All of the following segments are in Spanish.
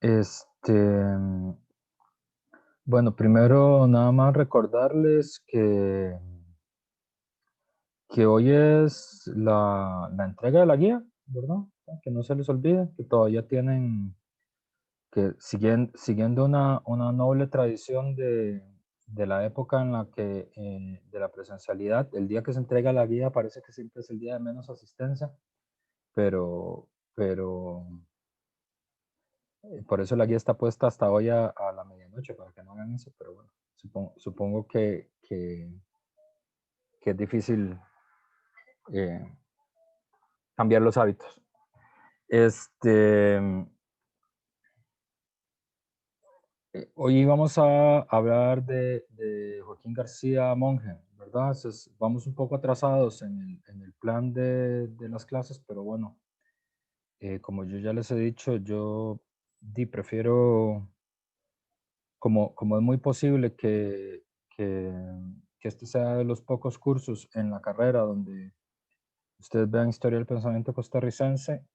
Este, bueno, primero nada más recordarles que hoy es la entrega de la guía, ¿verdad? Que no se les olvide, que todavía tienen, que siguiendo una noble tradición de la época en la que, de la presencialidad, el día que se entrega la guía parece que siempre es el día de menos asistencia, pero por eso la guía está puesta hasta hoy a la medianoche, para que no hagan eso, pero bueno, supongo que es difícil eh, cambiar los hábitos. Este, Hoy vamos a hablar de Joaquín García Monge, ¿verdad? Vamos un poco atrasados en el plan de las clases, pero bueno, como yo ya les he dicho, yo prefiero, como es muy posible que, que este sea de los pocos cursos en la carrera donde ustedes vean historia del pensamiento costarricense,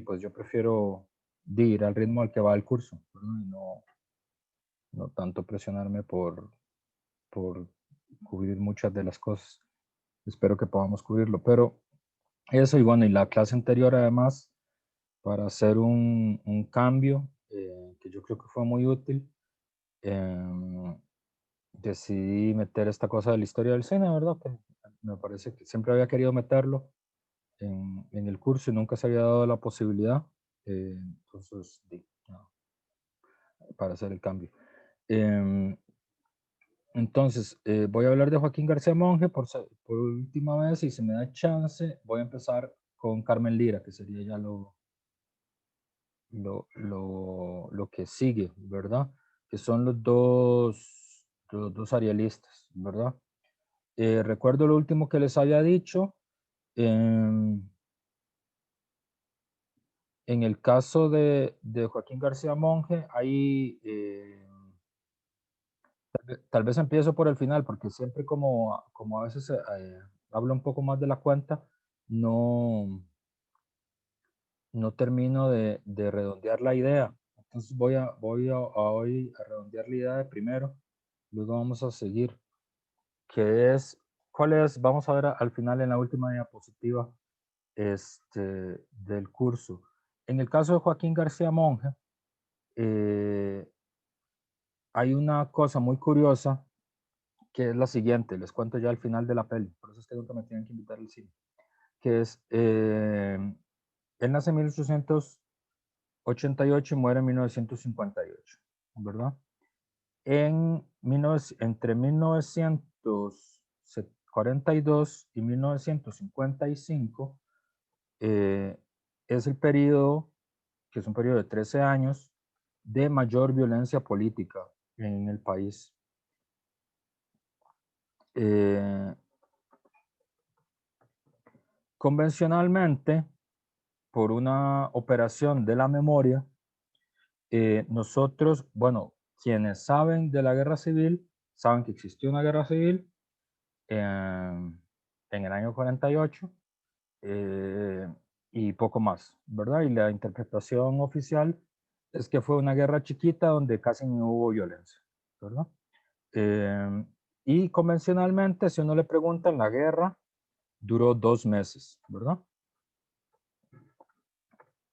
pues yo prefiero ir al ritmo al que va el curso, ¿verdad? Y no tanto presionarme por cubrir muchas de las cosas. Espero que podamos cubrirlo, pero eso y bueno, y la clase anterior además, para hacer un cambio que yo creo que fue muy útil, em, decidí meter esta cosa de la historia del cine, ¿verdad? Que me parece que siempre había querido meterlo en el curso y nunca se había dado la posibilidad. Entonces, no, para hacer el cambio. Em, entonces, voy a hablar de Joaquín García Monge por última vez y si me da chance, voy a empezar con Carmen Lira, que sería ya lo que sigue, ¿verdad? Que son los dos arialistas, ¿verdad? Recuerdo lo último que les había dicho. em, En el caso de Joaquín García Monge, ahí tal vez empiezo por el final, porque siempre como a veces hablo un poco más de la cuenta, no, no termino de redondear la idea. Entonces voy a hoy a redondear la idea de primero, luego vamos a seguir, que es, ¿cuál es? Vamos a ver al final en la última diapositiva del curso. En el caso de Joaquín García Monge, eh, hay una cosa muy curiosa que es la siguiente, les cuento ya al final de la peli, por eso es que nunca me tienen que invitar al cine, que es, él nace en 1888 y muere en 1958, ¿verdad? Entre 1942 y 1955 es el periodo, que es un periodo de 13 años, de mayor violencia política en el país. Eh, Convencionalmente, por una operación de la memoria, nosotros, bueno, quienes saben de la guerra civil, saben que existió una guerra civil en el año 48 y poco más, ¿verdad? Y la interpretación oficial es que fue una guerra chiquita donde casi no hubo violencia, ¿verdad? Eh, y convencionalmente, si uno le pregunta, la guerra duró 2 meses, ¿verdad?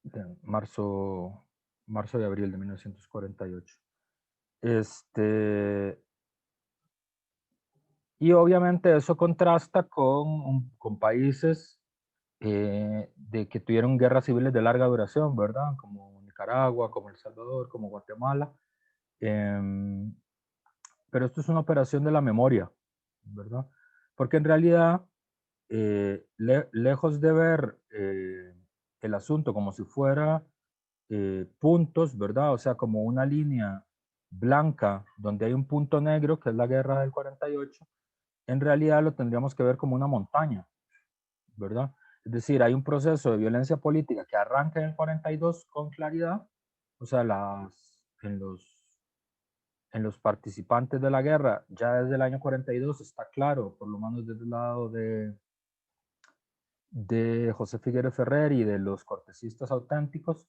De marzo y abril de 1948. Este, y obviamente eso contrasta con países de que tuvieron guerras civiles de larga duración, ¿verdad? Como Nicaragua, como El Salvador, como Guatemala. Em, pero esto es una operación de la memoria, ¿verdad? Porque en realidad, lejos de ver el asunto como si fuera puntos, ¿verdad? O sea, como una línea blanca donde hay un punto negro, que es la guerra del 48, en realidad lo tendríamos que ver como una montaña, ¿verdad? Es decir, hay un proceso de violencia política que arranca en el 42 con claridad, o sea, en los participantes de la guerra, ya desde el año 42 está claro, por lo menos desde el lado de José Figueres Ferrer y de los cortesistas auténticos,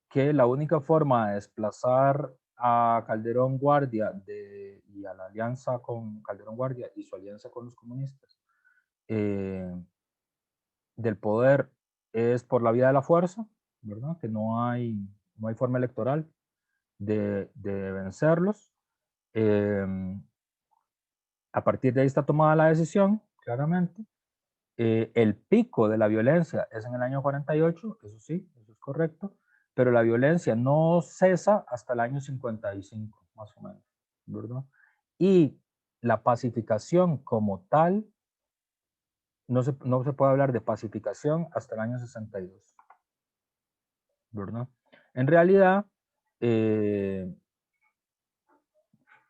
que la única forma de desplazar a Calderón Guardia y a la alianza con Calderón Guardia y su alianza con los comunistas del poder es por la vía de la fuerza, ¿verdad? Que no hay forma electoral de vencerlos. A partir de ahí está tomada la decisión, claramente. El pico de la violencia es en el año 48, eso sí, eso es correcto, pero la violencia no cesa hasta el año 55, más o menos, ¿verdad? Y la pacificación como tal, no se puede hablar de pacificación hasta el año 62, ¿verdad? En realidad, eh,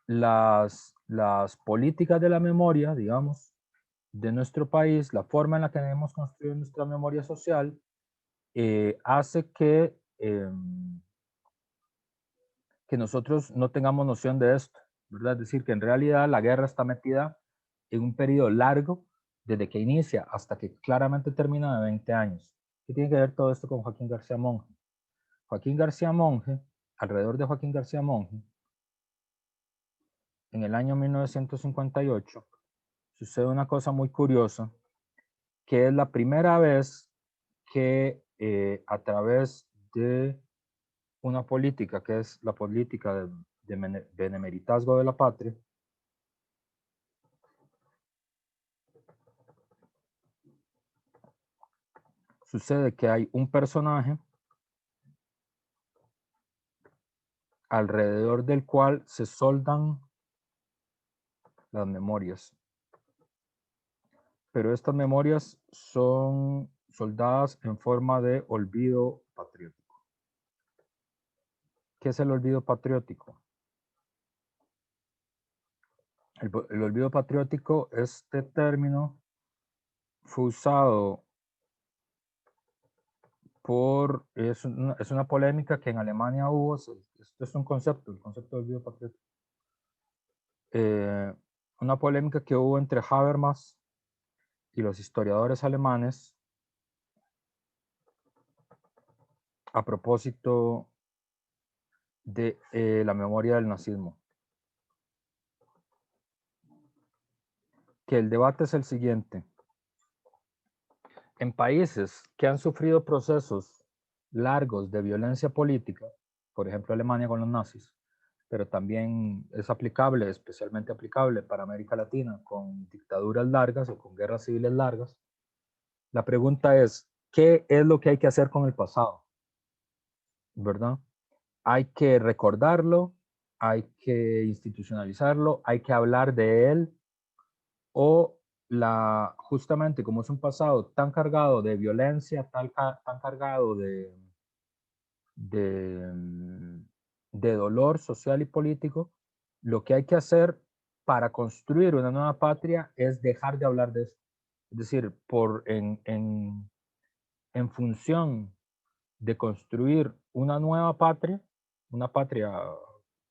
las políticas de la memoria, digamos, de nuestro país, la forma en la que hemos construido nuestra memoria social, hace que nosotros no tengamos noción de esto, ¿verdad? Es decir, que en realidad la guerra está metida en un periodo largo, desde que inicia hasta que claramente termina de 20 años. ¿Qué tiene que ver todo esto con Joaquín García Monge? Joaquín García Monge, alrededor de Joaquín García Monge, en el año 1958, sucede una cosa muy curiosa, que es la primera vez que a través de una política que es la política de benemeritazgo de la patria, sucede que hay un personaje alrededor del cual se soldan las memorias. Pero estas memorias son soldadas en forma de olvido patriótico. ¿Qué es el olvido patriótico? El olvido patriótico, este término fue usado es una polémica que en Alemania hubo, esto es un concepto, el concepto del olvido patriótico. Una polémica que hubo entre Habermas y los historiadores alemanes a propósito de la memoria del nazismo. Que el debate es el siguiente. En países que han sufrido procesos largos de violencia política, por ejemplo Alemania con los nazis, pero también es aplicable, especialmente aplicable para América Latina, con dictaduras largas o con guerras civiles largas, la pregunta es, ¿qué es lo que hay que hacer con el pasado? ¿Verdad? Hay que recordarlo, hay que institucionalizarlo, hay que hablar de él, o justamente como es un pasado tan cargado de violencia, tan cargado de, de dolor social y político, lo que hay que hacer para construir una nueva patria es dejar de hablar de eso. Es decir, en función de construir una patria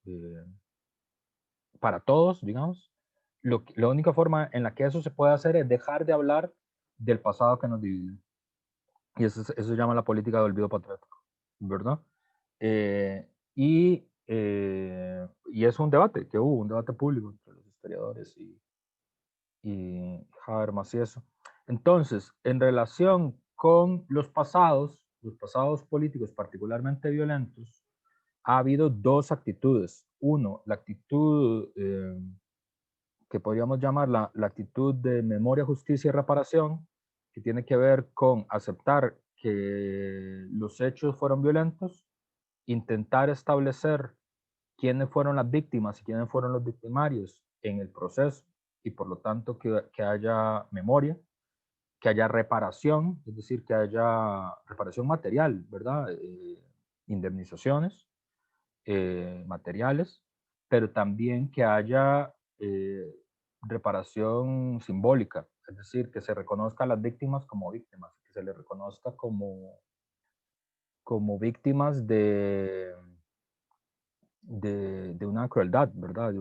eh, para todos, digamos, la única forma en la que eso se puede hacer es dejar de hablar del pasado que nos divide. Y eso se llama la política de olvido patriótico, ¿verdad? Y es un debate que hubo, un debate público entre los historiadores y Habermas y eso. Entonces, en relación con los pasados políticos particularmente violentos, ha habido dos actitudes. Uno, la actitud que podríamos llamar la actitud de memoria, justicia y reparación, que tiene que ver con aceptar que los hechos fueron violentos, intentar establecer quiénes fueron las víctimas y quiénes fueron los victimarios en el proceso y por lo tanto que haya memoria, que haya reparación, es decir, que haya reparación material, ¿verdad? Indemnizaciones materiales, pero también que haya reparación simbólica, es decir, que se reconozca a las víctimas como víctimas, que se les reconozca como víctimas de una crueldad, ¿verdad? De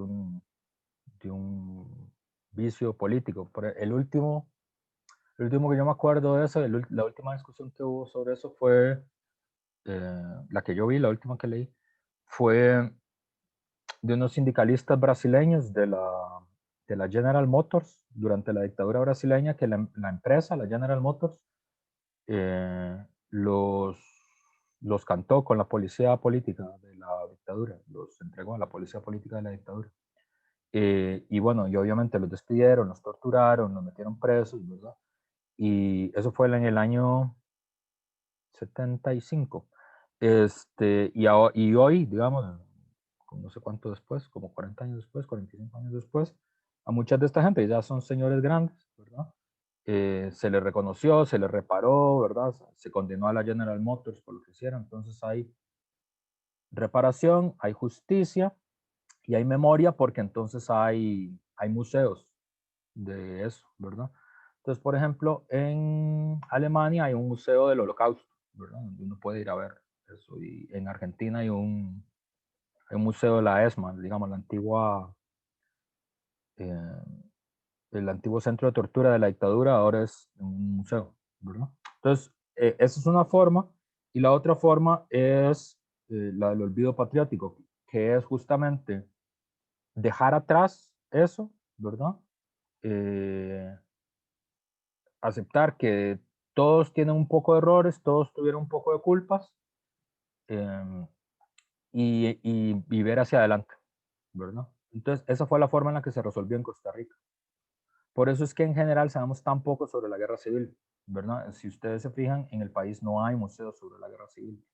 un vicio político. El último que yo me acuerdo de eso, la última discusión que hubo sobre eso fue la que yo vi, la última que leí, fue de unos sindicalistas brasileños de la General Motors durante la dictadura brasileña, que la empresa, la General Motors, eh, los, los cantó con la policía política de la dictadura, los entregó a la policía política de la dictadura. Y bueno, y obviamente los despidieron, los torturaron, los metieron presos, ¿verdad? Y eso fue en el año 75. Y hoy, digamos, no sé cuánto después, como 40 años después, 45 años después, a muchas de esta gente ya son señores grandes, ¿verdad? Se les reconoció, se les reparó, ¿verdad? Se condenó a la General Motors por lo que hicieron. Entonces hay reparación, hay justicia y hay memoria porque entonces hay museos de eso, ¿verdad? Entonces, por ejemplo, en Alemania hay un museo del Holocausto, ¿verdad? Donde uno puede ir a ver eso. Y en Argentina hay un museo de la ESMA, digamos, eh, el antiguo centro de tortura de la dictadura, ahora es un museo, ¿verdad? Entonces, esa es una forma. Y la otra forma es la del olvido patriótico, que es justamente dejar atrás eso, ¿verdad? Eh, Aceptar que todos tienen un poco de errores, todos tuvieron un poco de culpas, eh, y ver hacia adelante, ¿verdad? Entonces, esa fue la forma en la que se resolvió en Costa Rica. Por eso es que en general sabemos tan poco sobre la guerra civil, ¿verdad? Si ustedes se fijan, en el país no hay museos sobre la guerra civil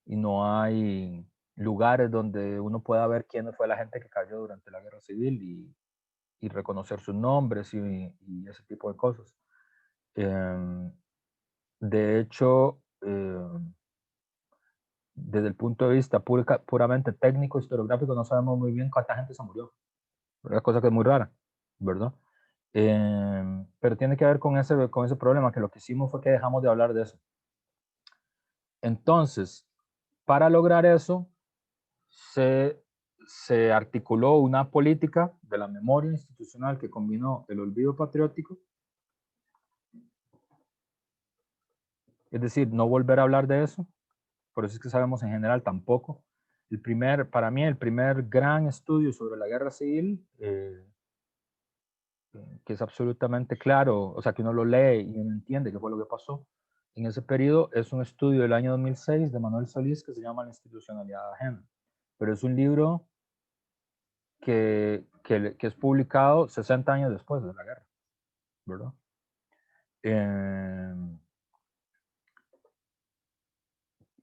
y no hay lugares donde uno pueda ver quién fue la gente que cayó durante la guerra civil y reconocer sus nombres y ese tipo de cosas. Eh, de hecho, desde el punto de vista puramente técnico, historiográfico, no sabemos muy bien cuánta gente se murió, ¿verdad? Cosa que es muy rara, ¿verdad? Pero tiene que ver con ese problema, que lo que hicimos fue que dejamos de hablar de eso. Entonces, para lograr eso, se, se articuló una política de la memoria institucional que combinó el olvido patriótico, es decir, no volver a hablar de eso. Por eso es que sabemos en general tampoco. Para mí, el primer gran estudio sobre la guerra civil, que es absolutamente claro, o sea, que uno lo lee y uno entiende qué fue lo que pasó en ese periodo, es un estudio del año 2006 de Manuel Solís que se llama La institucionalidad ajena. Pero es un libro que es publicado 60 años después de la guerra, ¿verdad? Eh,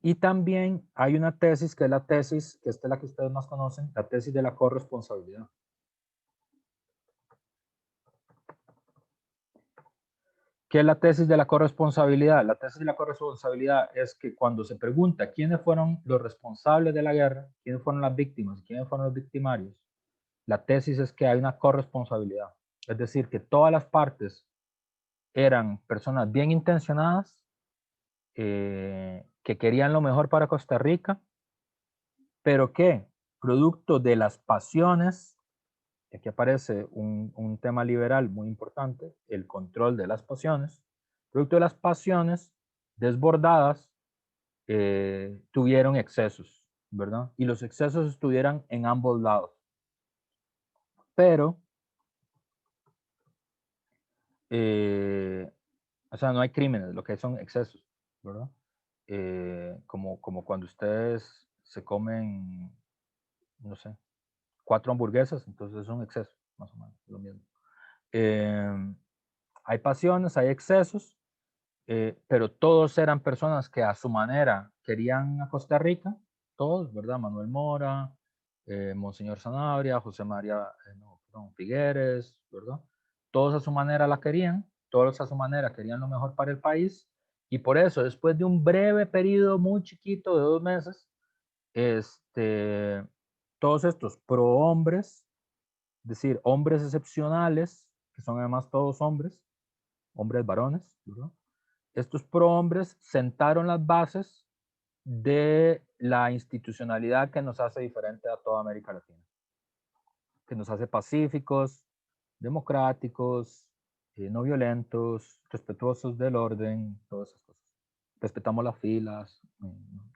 y también hay una tesis, que es la tesis, que esta es la que ustedes más conocen, la tesis de la corresponsabilidad. ¿Qué es la tesis de la corresponsabilidad? La tesis de la corresponsabilidad es que cuando se pregunta quiénes fueron los responsables de la guerra, quiénes fueron las víctimas, quiénes fueron los victimarios, la tesis es que hay una corresponsabilidad. Es decir, que todas las partes eran personas bien intencionadas, que querían lo mejor para Costa Rica, pero que, producto de las pasiones, aquí aparece un tema liberal muy importante, el control de las pasiones, producto de las pasiones desbordadas, tuvieron excesos, ¿verdad? Y los excesos estuvieran en ambos lados. Pero, eh, o sea, no hay crímenes, lo que hay son excesos, ¿verdad? Como cuando ustedes se comen, no sé, 4 hamburguesas, entonces es un exceso, más o menos, lo mismo. Eh, Hay pasiones, hay excesos, pero todos eran personas que a su manera querían a Costa Rica, todos, ¿verdad? Manuel Mora, Monseñor Sanabria, José María no, perdón, Figueres, ¿verdad? Todos a su manera la querían, todos a su manera querían lo mejor para el país, y por eso, después de un breve periodo muy chiquito de 2 meses, todos estos prohombres, es decir, hombres excepcionales, que son además todos hombres, hombres varones, ¿verdad? Estos prohombres sentaron las bases de la institucionalidad que nos hace diferente a toda América Latina, que nos hace pacíficos, democráticos, no violentos, respetuosos del orden, todas esas cosas. respetamos las filas,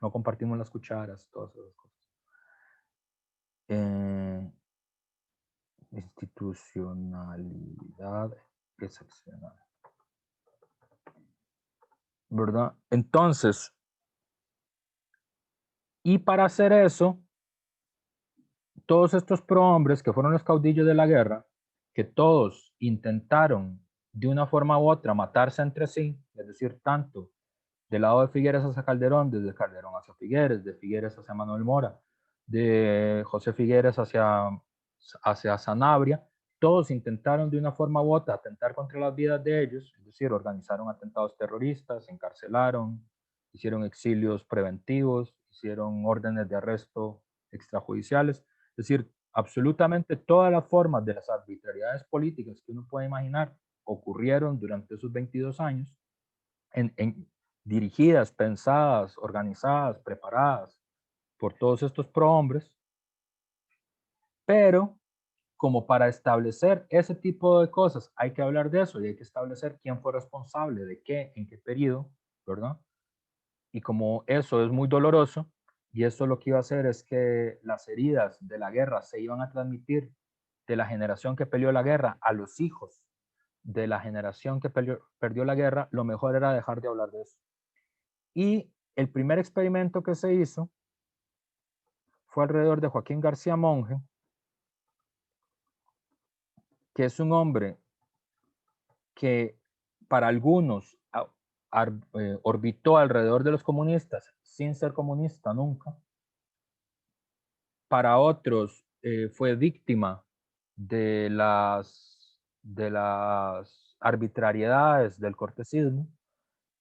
no compartimos las cucharas, todas esas cosas. Institucionalidad excepcional. ¿Verdad? Entonces, y para hacer eso, todos estos prohombres que fueron los caudillos de la guerra, que todos intentaron de una forma u otra matarse entre sí, es decir, tanto del lado de Figueres hacia Calderón, desde Calderón hacia Figueres, de Figueres hacia Manuel Mora, de José Figueres hacia Sanabria, todos intentaron de una forma u otra atentar contra las vidas de ellos, es decir, organizaron atentados terroristas, encarcelaron, hicieron exilios preventivos, hicieron órdenes de arresto extrajudiciales, es decir, absolutamente todas las formas de las arbitrariedades políticas que uno puede imaginar ocurrieron durante esos 22 años dirigidas, pensadas, organizadas, preparadas por todos estos prohombres, pero como para establecer ese tipo de cosas hay que hablar de eso y hay que establecer quién fue responsable de qué, en qué periodo, ¿verdad? Y como eso es muy doloroso, y eso lo que iba a hacer es que las heridas de la guerra se iban a transmitir de la generación que peleó la guerra a los hijos de la generación que perdió la guerra, lo mejor era dejar de hablar de eso. Y el primer experimento que se hizo fue alrededor de Joaquín García Monge, que es un hombre que para algunos orbitó alrededor de los comunistas sin ser comunista nunca. Para otros fue víctima de las arbitrariedades del cortesismo.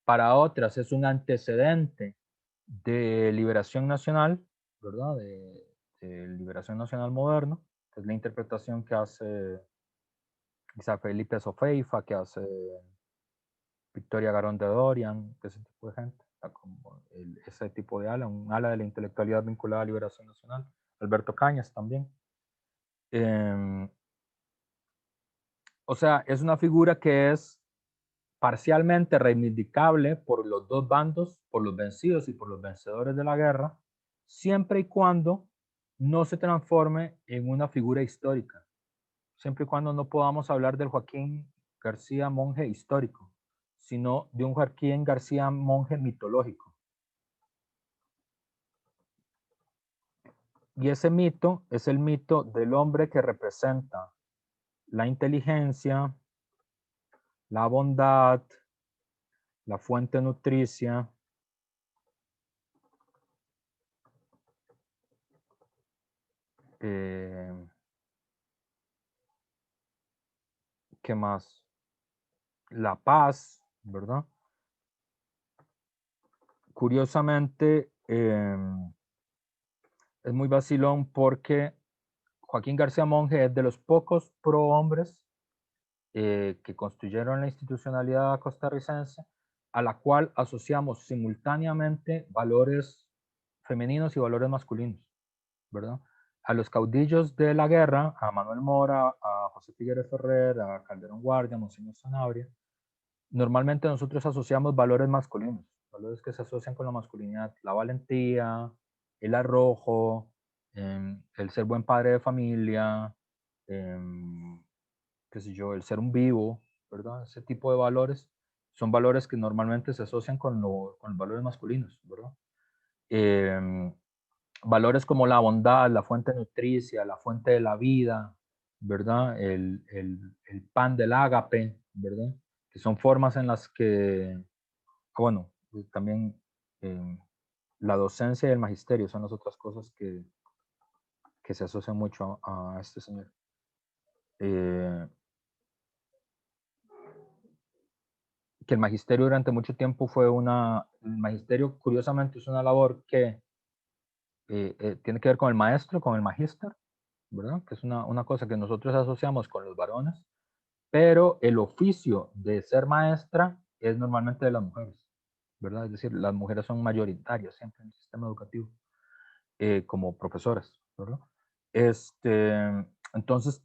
Para otras es un antecedente de Liberación Nacional, ¿verdad? De Liberación Nacional Moderno, que es la interpretación que hace Isaac Felipe Sofeifa, que hace Victoria Garón de Dorian, que ese tipo de gente, como ese tipo de ala, un ala de la intelectualidad vinculada a Liberación Nacional. Alberto Cañas también. O sea, es una figura que es parcialmente reivindicable por los dos bandos, por los vencidos y por los vencedores de la guerra, siempre y cuando no se transforme en una figura histórica, siempre y cuando no podamos hablar del Joaquín García Monge histórico, sino de un Joaquín García Monge mitológico. Y ese mito es el mito del hombre que representa la inteligencia, la bondad, la fuente nutricia, ¿qué más? La paz, ¿verdad? Curiosamente, es muy vacilón porque Joaquín García Monge es de los pocos prohombres que construyeron la institucionalidad costarricense, a la cual asociamos simultáneamente valores femeninos y valores masculinos, ¿verdad? A los caudillos de la guerra, a Manuel Mora, a José Figueres Ferrer, a Calderón Guardia, a Monseñor Sanabria, normalmente nosotros asociamos valores masculinos, valores que se asocian con la masculinidad, la valentía, el arrojo, el ser buen padre de familia, qué sé yo, el ser un vivo, ¿verdad? Ese tipo de valores son valores que normalmente se asocian con los valores masculinos, ¿verdad? Valores como la bondad, la fuente nutricia, la fuente de la vida, ¿verdad? El pan del ágape, ¿verdad? Que son formas en las que, bueno, también la docencia y el magisterio son las otras cosas que se asocian mucho a este señor. Que el magisterio durante mucho tiempo el magisterio curiosamente es una labor que tiene que ver con el maestro, con el magíster, ¿verdad? Que es una cosa que nosotros asociamos con los varones, pero el oficio de ser maestra es normalmente de las mujeres, ¿verdad? Es decir, las mujeres son mayoritarias siempre en el sistema educativo como profesoras, ¿verdad? Entonces,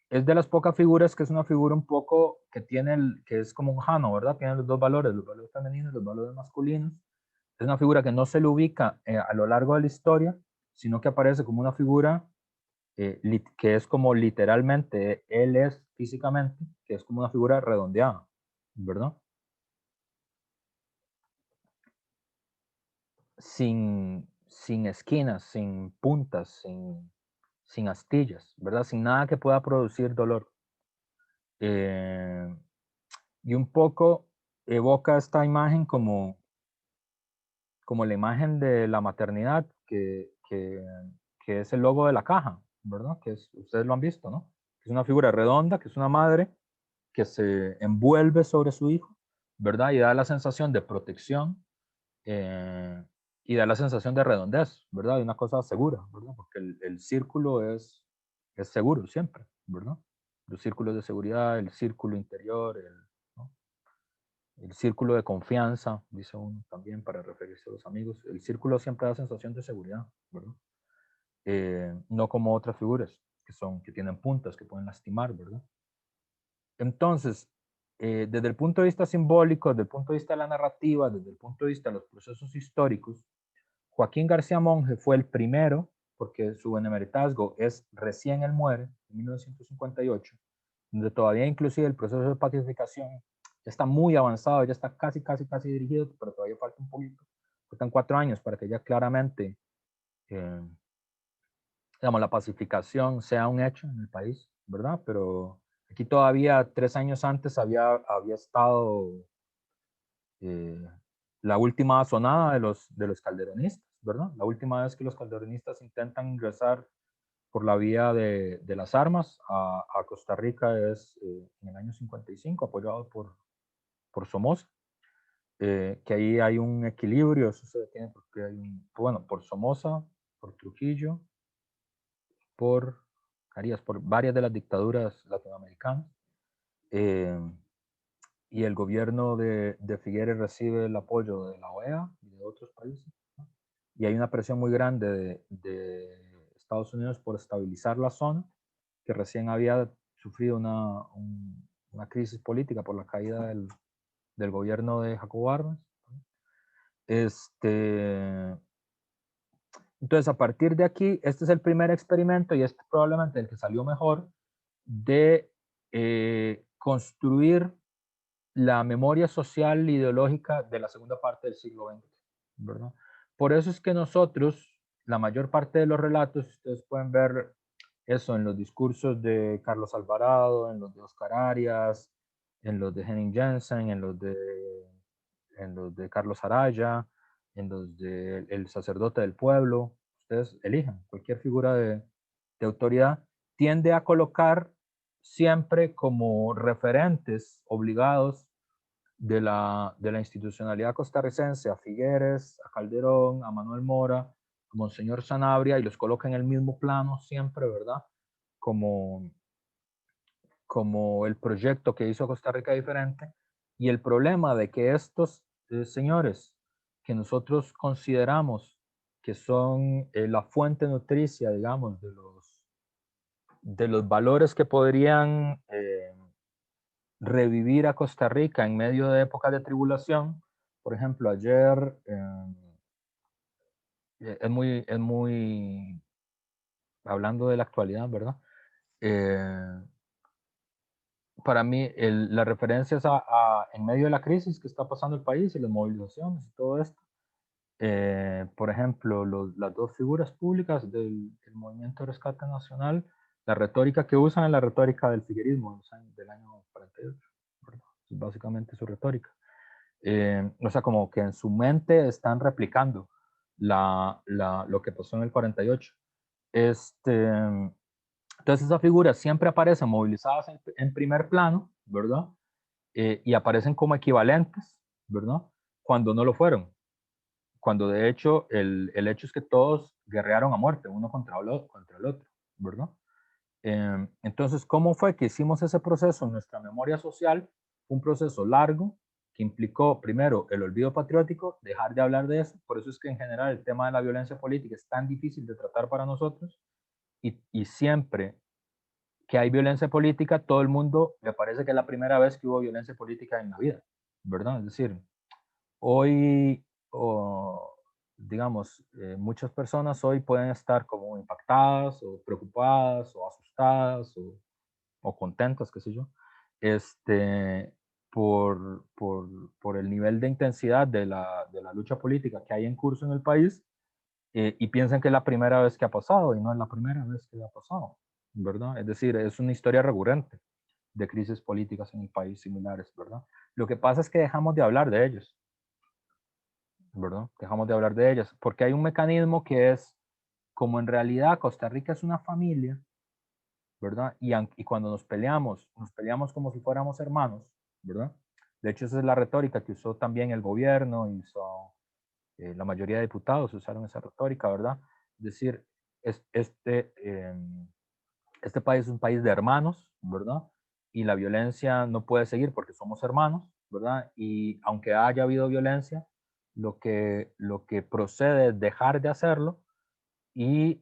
es de las pocas figuras que es una figura un poco que tiene, que es como un Jano, ¿verdad? Tiene los valores femeninos, los valores masculinos. Es una figura que no se le ubica a lo largo de la historia, sino que aparece como una figura que es como literalmente, él es físicamente, que es como una figura redondeada, ¿verdad? Sin esquinas, sin puntas, sin astillas, ¿verdad? Sin nada que pueda producir dolor. Y un poco evoca esta imagen como la imagen de la maternidad, que es el logo de la caja, ¿verdad? Ustedes lo han visto, ¿no? Es una figura redonda, que es una madre que se envuelve sobre su hijo, ¿verdad? Y da la sensación de protección eh, y da la sensación de redondez, ¿verdad? De una cosa segura, ¿verdad? Porque el círculo es seguro siempre, ¿verdad? Los círculos de seguridad, el círculo interior, ¿no? El círculo de confianza, dice uno también para referirse a los amigos. El círculo siempre da sensación de seguridad, ¿verdad? No como otras figuras que tienen puntas, que pueden lastimar, ¿verdad? Entonces, desde el punto de vista simbólico, desde el punto de vista de la narrativa, desde el punto de vista de los procesos históricos, Joaquín García Monge fue el primero, porque su benemeritazgo es recién él muere, en 1958, donde todavía inclusive el proceso de pacificación ya está muy avanzado, ya está casi dirigido, pero todavía falta un poquito. Faltan 4 años para que ya claramente, eh, digamos, la pacificación sea un hecho en el país, ¿verdad? Pero aquí todavía 3 años antes había estado eh, la última sonada de los calderonistas, ¿verdad? La última vez que los calderonistas intentan ingresar por la vía de las armas a Costa Rica es en el año 55, apoyado por Somoza, que ahí hay un equilibrio, eso se detiene porque hay bueno, por Somoza, por Trujillo, por Carías, por varias de las dictaduras latinoamericanas. Eh, y el gobierno de Figueres recibe el apoyo de la OEA y de otros países, ¿no? Y hay una presión muy grande de Estados Unidos por estabilizar la zona, que recién había sufrido una crisis política por la caída del gobierno de Jacobo Arbenz. Este, entonces, a partir de aquí, este es el primer experimento y este probablemente el que salió mejor de construir la memoria social e ideológica de la segunda parte del siglo XX, ¿verdad? Por eso es que nosotros, la mayor parte de los relatos, ustedes pueden ver eso en los discursos de Carlos Alvarado, en los de Oscar Arias, en los de Henning Jensen, en los de Carlos Araya, en los de El sacerdote del pueblo, ustedes elijan cualquier figura de autoridad, tiende a colocar siempre como referentes obligados de la institucionalidad costarricense a Figueres, a Calderón, a Manuel Mora, a Monseñor Sanabria, y los coloca en el mismo plano siempre, ¿verdad? Como, como el proyecto que hizo Costa Rica diferente. Y el problema de que estos señores que nosotros consideramos que son la fuente nutricia, digamos, de los valores que podrían revivir a Costa Rica en medio de épocas de tribulación. Por ejemplo, ayer es muy, hablando de la actualidad, ¿verdad? Eh, para mí, la referencia es en medio de la crisis que está pasando el país y las movilizaciones y todo esto. Por ejemplo, las dos figuras públicas del Movimiento de Rescate Nacional, la retórica que usan es la retórica del figuerismo del año 48, ¿verdad? Es básicamente su retórica. O sea, como que en su mente están replicando lo que pasó en el 48. Entonces esas figuras siempre aparecen movilizadas en primer plano, ¿verdad? Y aparecen como equivalentes, ¿verdad? Cuando no lo fueron. Cuando de hecho el hecho es que todos guerrearon a muerte, uno contra el otro, ¿verdad? Entonces, ¿cómo fue que hicimos ese proceso en nuestra memoria social? Un proceso largo que implicó primero el olvido patriótico, dejar de hablar de eso. Por eso es que en general el tema de la violencia política es tan difícil de tratar para nosotros y siempre que hay violencia política, todo el mundo le parece que es la primera vez que hubo violencia política en la vida, ¿verdad? Es decir, hoy, digamos, muchas personas hoy pueden estar como impactadas o preocupadas o asustadas o contentas, qué sé yo, este, por el nivel de intensidad de la lucha política que hay en curso en el país, y piensan que es la primera vez que ha pasado y no es la primera vez que ha pasado, ¿verdad? Es decir, es una historia recurrente de crisis políticas en el país similares, ¿verdad? Lo que pasa es que dejamos de hablar de ellos, ¿verdad? Dejamos de hablar de ellas, porque hay un mecanismo que es, como en realidad Costa Rica es una familia, ¿verdad? Y cuando nos peleamos como si fuéramos hermanos, ¿verdad? De hecho, esa es la retórica que usó también el gobierno, y usó la mayoría de diputados usaron esa retórica, ¿verdad? Es decir, es, este país es un país de hermanos, ¿verdad? Y la violencia no puede seguir porque somos hermanos, ¿verdad? Y aunque haya habido violencia, lo que procede es dejar de hacerlo y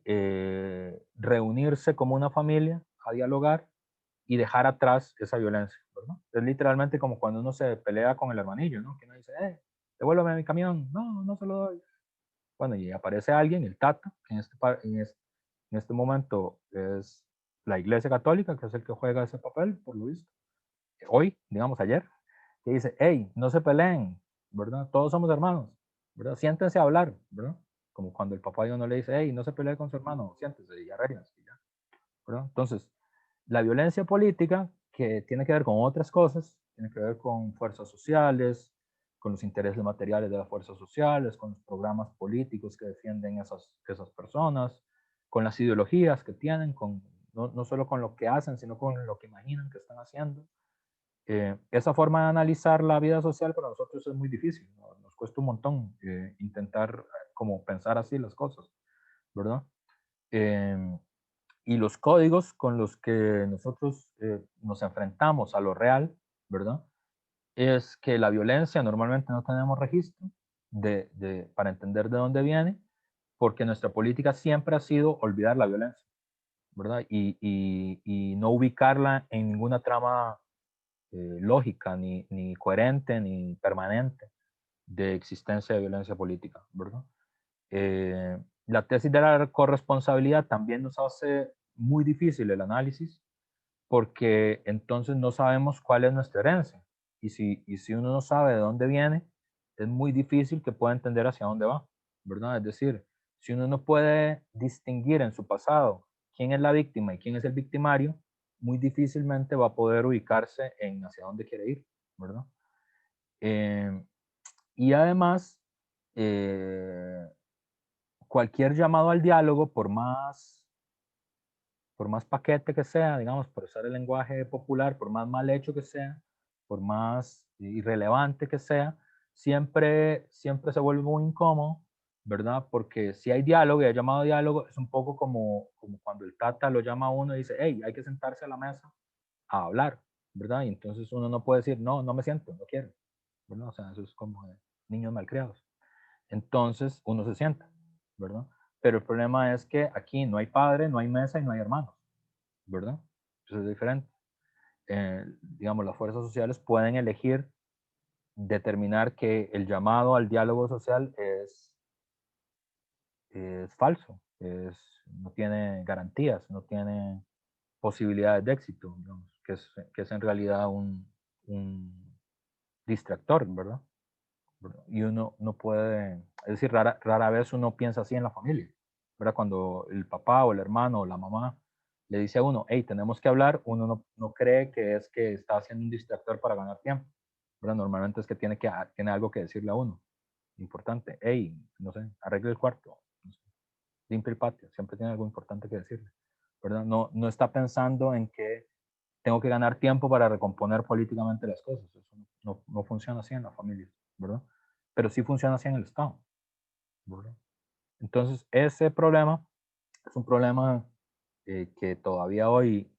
reunirse como una familia a dialogar y dejar atrás esa violencia, ¿verdad? Es literalmente como cuando uno se pelea con el hermanillo, ¿no? Que uno dice, devuélveme mi camión. No, no se lo doy. Bueno, y aparece alguien, el Tata, que en este momento es la Iglesia Católica, que es el que juega ese papel, por lo visto. Hoy, digamos ayer, que dice, hey, no se peleen, ¿verdad? Todos somos hermanos, ¿verdad? Siéntense a hablar, ¿verdad? Como cuando el papá de uno le dice, hey, no se pelee con su hermano, siéntese y arréglense, ¿verdad? Entonces, la violencia política, que tiene que ver con otras cosas, tiene que ver con fuerzas sociales, con los intereses materiales de las fuerzas sociales, con los programas políticos que defienden esas personas, con las ideologías que tienen, no solo con lo que hacen, sino con lo que imaginan que están haciendo. Esa forma de analizar la vida social para nosotros es muy difícil, ¿no? Nos cuesta un montón intentar como pensar así las cosas, ¿verdad? Eh, y los códigos con los que nosotros nos enfrentamos a lo real, ¿verdad? Es que la violencia normalmente no tenemos registro para entender de dónde viene, porque nuestra política siempre ha sido olvidar la violencia, ¿verdad? Y no ubicarla en ninguna trama lógica, ni coherente, ni permanente de existencia de violencia política, ¿verdad? La tesis de la corresponsabilidad también nos hace muy difícil el análisis, porque entonces no sabemos cuál es nuestra herencia. Y si uno no sabe de dónde viene, es muy difícil que pueda entender hacia dónde va, ¿verdad? Es decir, si uno no puede distinguir en su pasado quién es la víctima y quién es el victimario, muy difícilmente va a poder ubicarse en hacia dónde quiere ir, ¿verdad? Eh, y además, eh, cualquier llamado al diálogo, por más paquete que sea, digamos, por usar el lenguaje popular, por más mal hecho que sea, por más irrelevante que sea, siempre se vuelve muy incómodo, ¿verdad? Porque si hay diálogo y hay llamado a diálogo, es un poco como cuando el Tata lo llama a uno y dice, hey, hay que sentarse a la mesa a hablar, ¿verdad? Y entonces uno no puede decir, no, no me siento, no quiero, ¿verdad? O sea, eso es como de niños malcriados. Entonces uno se sienta, ¿verdad? Pero el problema es que aquí no hay padre, no hay mesa y no hay hermanos, ¿verdad? Eso es diferente. Digamos, las fuerzas sociales pueden elegir determinar que el llamado al diálogo social es falso, no tiene garantías, no tiene posibilidades de éxito, digamos, que es en realidad un distractor, ¿verdad? Y uno no puede, es decir, rara vez uno piensa así en la familia, ¿verdad? Cuando el papá o el hermano o la mamá le dice a uno, hey, tenemos que hablar, uno no cree que es que está haciendo un distractor para ganar tiempo, ¿verdad? Normalmente es que tiene algo que decirle a uno, importante, hey, no sé, arregle el cuarto, no sé, limpie el patio, siempre tiene algo importante que decirle, ¿verdad? No está pensando en que tengo que ganar tiempo para recomponer políticamente las cosas. Eso no funciona así en las familias, ¿verdad? Pero sí funciona así en el Estado, ¿verdad? Entonces, ese problema es un problema que todavía hoy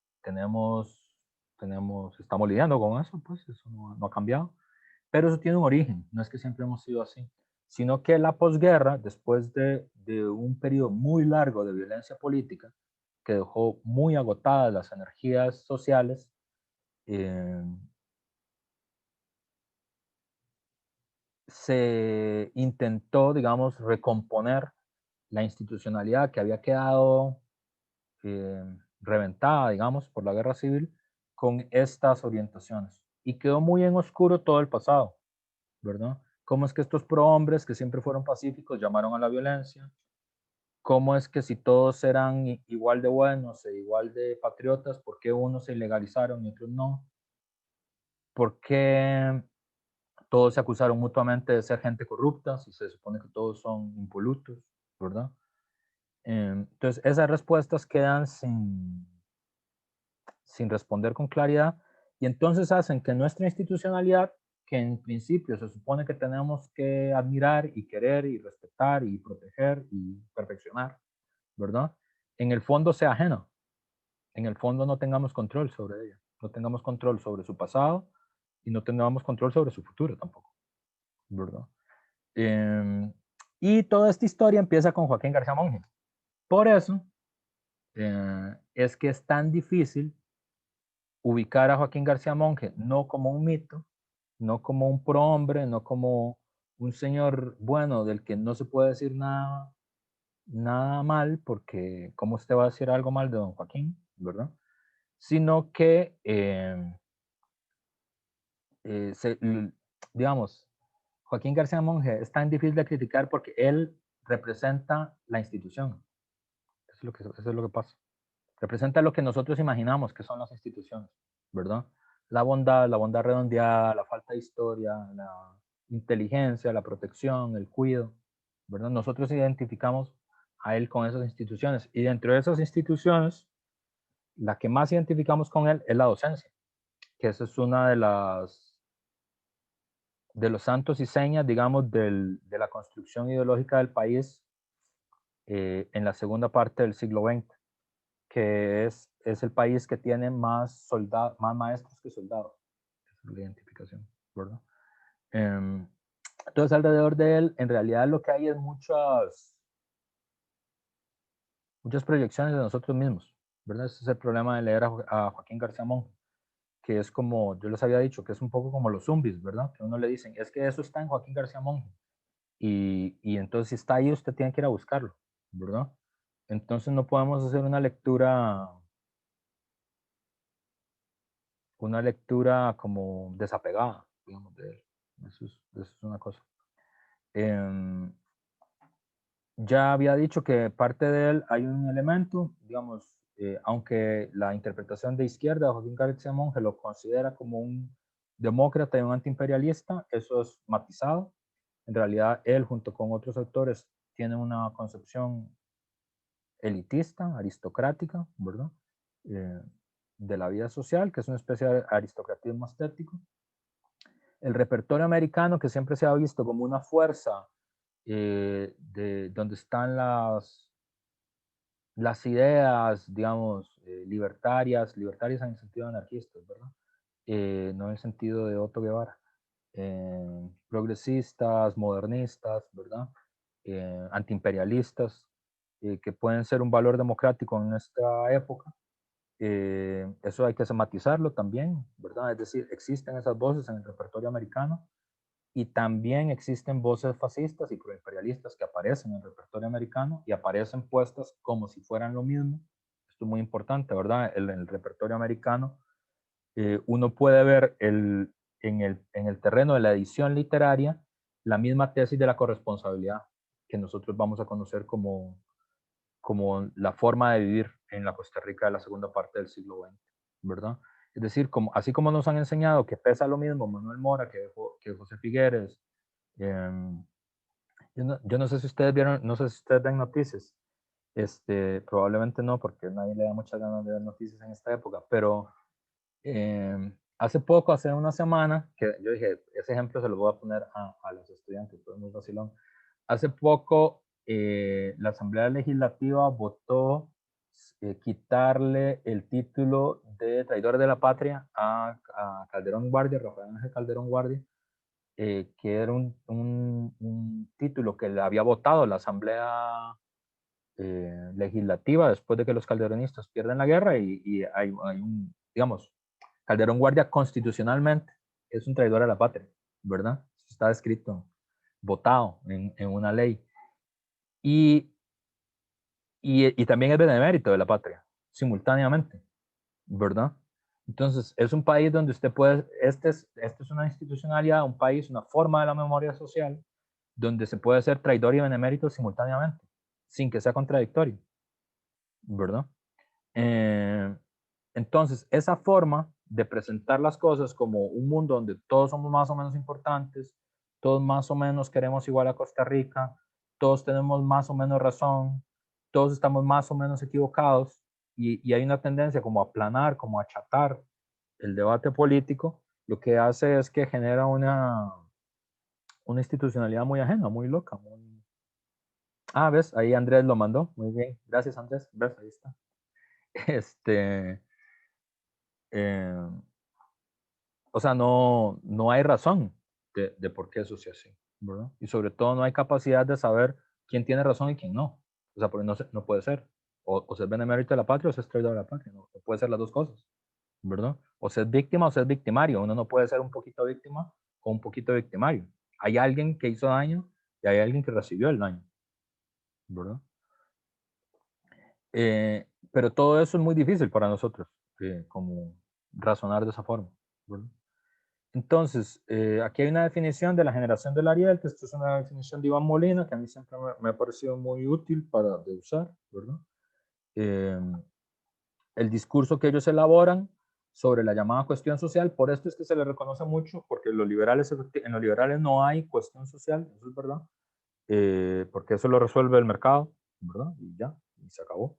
estamos lidiando con eso, pues eso no ha cambiado. Pero eso tiene un origen, no es que siempre hemos sido así, sino que la posguerra, después de un periodo muy largo de violencia política, que dejó muy agotadas las energías sociales, eh, se intentó, digamos, recomponer la institucionalidad que había quedado eh, reventada, digamos, por la guerra civil, con estas orientaciones. Y quedó muy en oscuro todo el pasado, ¿verdad? ¿Cómo es que estos prohombres, que siempre fueron pacíficos, llamaron a la violencia? ¿Cómo es que si todos eran igual de buenos e igual de patriotas, por qué unos se ilegalizaron y otros no? ¿Por qué todos se acusaron mutuamente de ser gente corrupta si se supone que todos son impolutos, ¿verdad? Entonces, esas respuestas quedan sin responder con claridad y entonces hacen que nuestra institucionalidad, que en principio se supone que tenemos que admirar y querer y respetar y proteger y perfeccionar, ¿verdad? En el fondo sea ajeno, en el fondo no tengamos control sobre ella, no tengamos control sobre su pasado y no tengamos control sobre su futuro tampoco, ¿verdad? Eh, y toda esta historia empieza con Joaquín García Monge. Por eso es que es tan difícil ubicar a Joaquín García Monge no como un mito, no como un prohombre, no como un señor bueno del que no se puede decir nada mal, porque ¿cómo usted va a decir algo mal de don Joaquín, verdad? Sino que, se, digamos, Joaquín García Monge es tan difícil de criticar porque él representa la institución. Eso es lo que pasa. Representa lo que nosotros imaginamos que son las instituciones, ¿verdad? La bondad redondeada, la falta de historia, la inteligencia, la protección, el cuidado, ¿verdad? Nosotros identificamos a él con esas instituciones y dentro de esas instituciones, la que más identificamos con él es la docencia, que esa es una de los santos y señas, digamos, de la construcción ideológica del país en la segunda parte del siglo XX, que es el país que tiene más maestros que soldados. Esa es la identificación, ¿verdad? Entonces, alrededor de él, en realidad lo que hay es muchas proyecciones de nosotros mismos, ¿verdad? Ese es el problema de leer a Joaquín García Monge, que es como, yo les había dicho, que es un poco como los zombies, ¿verdad? Que a uno le dicen, es que eso está en Joaquín García Monge. Y entonces si está ahí, usted tiene que ir a buscarlo, ¿verdad? Entonces no podemos hacer una lectura como desapegada, digamos, de él. Eso es una cosa. Em, ya había dicho que parte de él hay un elemento, digamos, aunque la interpretación de izquierda de Joaquín García Monge lo considera como un demócrata y un antiimperialista, eso es matizado. En realidad, él, junto con otros autores, tiene una concepción elitista, aristocrática, ¿verdad? Eh, de la vida social, que es una especie de aristocratismo estético. El repertorio americano, que siempre se ha visto como una fuerza de donde están las ideas, digamos, libertarias en el sentido de anarquistas, ¿verdad? No en el sentido de Otto Guevara. Progresistas, modernistas, ¿verdad? Antiimperialistas, que pueden ser un valor democrático en esta época. Eso hay que matizarlo también, ¿verdad? Es decir, existen esas voces en el repertorio americano y también existen voces fascistas y proimperialistas que aparecen en el repertorio americano y aparecen puestas como si fueran lo mismo. Esto es muy importante, ¿verdad? En el repertorio americano uno puede ver en el terreno de la edición literaria la misma tesis de la corresponsabilidad que nosotros vamos a conocer como la forma de vivir en la Costa Rica de la segunda parte del siglo XX, ¿verdad? Es decir, así como nos han enseñado que pesa lo mismo Manuel Mora que José Figueres, yo no sé si ustedes vieron, no sé si ustedes ven noticias, probablemente no, porque nadie le da muchas ganas de ver noticias en esta época, pero hace poco, hace una semana, que yo dije, ese ejemplo se lo voy a poner a los estudiantes, pues es muy vacilón. Hace poco, la Asamblea Legislativa votó quitarle el título de traidor de la patria a Calderón Guardia, Rafael Ángel Calderón Guardia, que era un título que le había votado la Asamblea legislativa después de que los calderonistas pierden la guerra y hay un, digamos, Calderón Guardia constitucionalmente es un traidor a la patria, ¿verdad? Está escrito, votado en una ley. Y, y también es benemérito de la patria, simultáneamente, ¿verdad? Entonces, es un país donde usted puede, este es una institucionalidad, un país, una forma de la memoria social, donde se puede ser traidor y benemérito simultáneamente, sin que sea contradictorio, ¿verdad? Eh, entonces, esa forma de presentar las cosas como un mundo donde todos somos más o menos importantes, todos más o menos queremos igual a Costa Rica, todos tenemos más o menos razón, todos estamos más o menos equivocados y hay una tendencia como a aplanar, como a achatar el debate político, lo que hace es que genera una institucionalidad muy ajena, muy loca. Muy... Ah, ves, ahí Andrés lo mandó. Muy bien, gracias Andrés. Ves, ahí está. Este, eh, o sea, no hay razón de por qué eso sea así, ¿verdad? Y sobre todo no hay capacidad de saber quién tiene razón y quién no. O sea, porque no puede ser. O se es benemérito de la patria o se es traidor de la patria. No puede ser las dos cosas, ¿verdad? O se es víctima o se es victimario. Uno no puede ser un poquito víctima o un poquito victimario. Hay alguien que hizo daño y hay alguien que recibió el daño, ¿verdad? Pero todo eso es muy difícil para nosotros, como razonar de esa forma, ¿verdad? Entonces, aquí hay una definición de la generación del Ariel, que esto es una definición de Iván Molina, que a mí siempre me ha parecido muy útil para de usar, ¿verdad? Eh, el discurso que ellos elaboran sobre la llamada cuestión social, por esto es que se le reconoce mucho, porque en los liberales no hay cuestión social, eso es verdad, porque eso lo resuelve el mercado, ¿verdad? Y ya, y se acabó.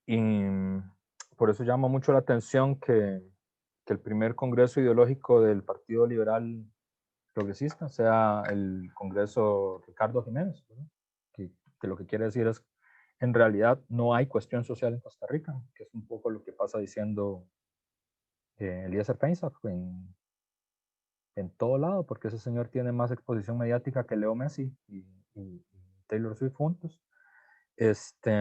Y por eso llama mucho la atención que el primer congreso ideológico del Partido Liberal Progresista sea el Congreso Ricardo Jiménez, ¿verdad? Que lo que quiere decir es, en realidad no hay cuestión social en Costa Rica, que es un poco lo que pasa diciendo Eliezer Feinsack en todo lado, porque ese señor tiene más exposición mediática que Leo Messi y Taylor Swift juntos. Este,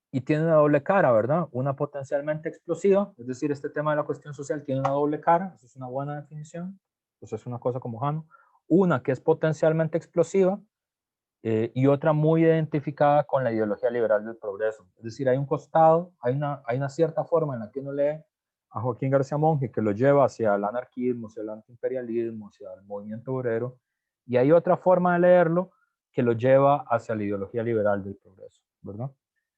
y tiene una doble cara, ¿verdad? Una potencialmente explosiva, es decir, este tema de la cuestión social tiene una doble cara, eso es una buena definición, pues es una cosa como Jano. Una que es potencialmente explosiva y otra muy identificada con la ideología liberal del progreso. Es decir, hay un costado, hay una cierta forma en la que uno lee a Joaquín García Monge que lo lleva hacia el anarquismo, hacia el antiimperialismo, hacia el movimiento obrero, y hay otra forma de leerlo que lo lleva hacia la ideología liberal del progreso, ¿verdad?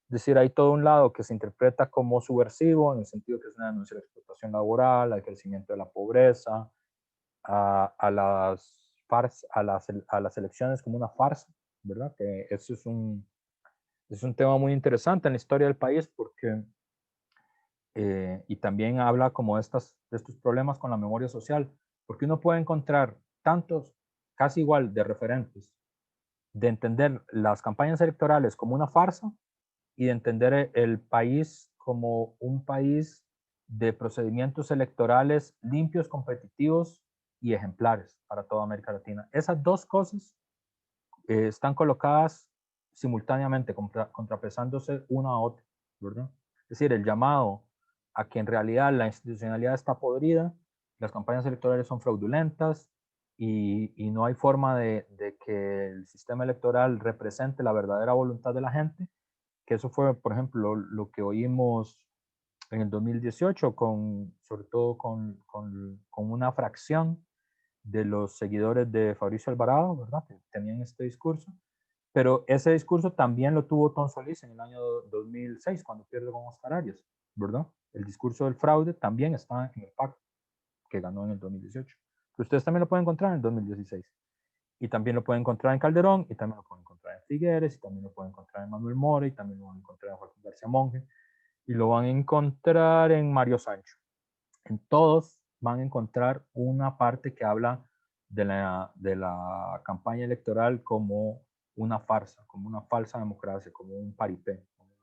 Es decir, hay todo un lado que se interpreta como subversivo, en el sentido que es una denuncia de la explotación laboral, al crecimiento de la pobreza, a las elecciones como una farsa, ¿verdad? Que eso es un tema muy interesante en la historia del país porque, y también habla como de estos problemas con la memoria social, porque uno puede encontrar tantos, casi igual, de referentes, de entender las campañas electorales como una farsa y de entender el país como un país de procedimientos electorales limpios, competitivos y ejemplares para toda América Latina. Esas dos cosas están colocadas simultáneamente, contrapesándose una a otra, ¿verdad? Es decir, el llamado a que en realidad la institucionalidad está podrida, las campañas electorales son fraudulentas y no hay forma de que el sistema electoral represente la verdadera voluntad de la gente, que eso fue, por ejemplo, lo que oímos en el 2018, sobre todo con una fracción de los seguidores de Fabricio Alvarado, ¿verdad? Que tenían este discurso. Pero ese discurso también lo tuvo Tom Solís en el año 2006, cuando pierde con Oscar Arias, ¿verdad? El discurso del fraude también está en el pacto que ganó en el 2018. Pero ustedes también lo pueden encontrar en el 2016. Y también lo pueden encontrar en Calderón, y también lo pueden encontrar en Figueres, y también lo pueden encontrar en Manuel Mora, y también lo van a encontrar en Joaquín García Monge, y lo van a encontrar en Mario Sancho. En todos van a encontrar una parte que habla de la campaña electoral como una farsa, como una falsa democracia, como un paripé, como un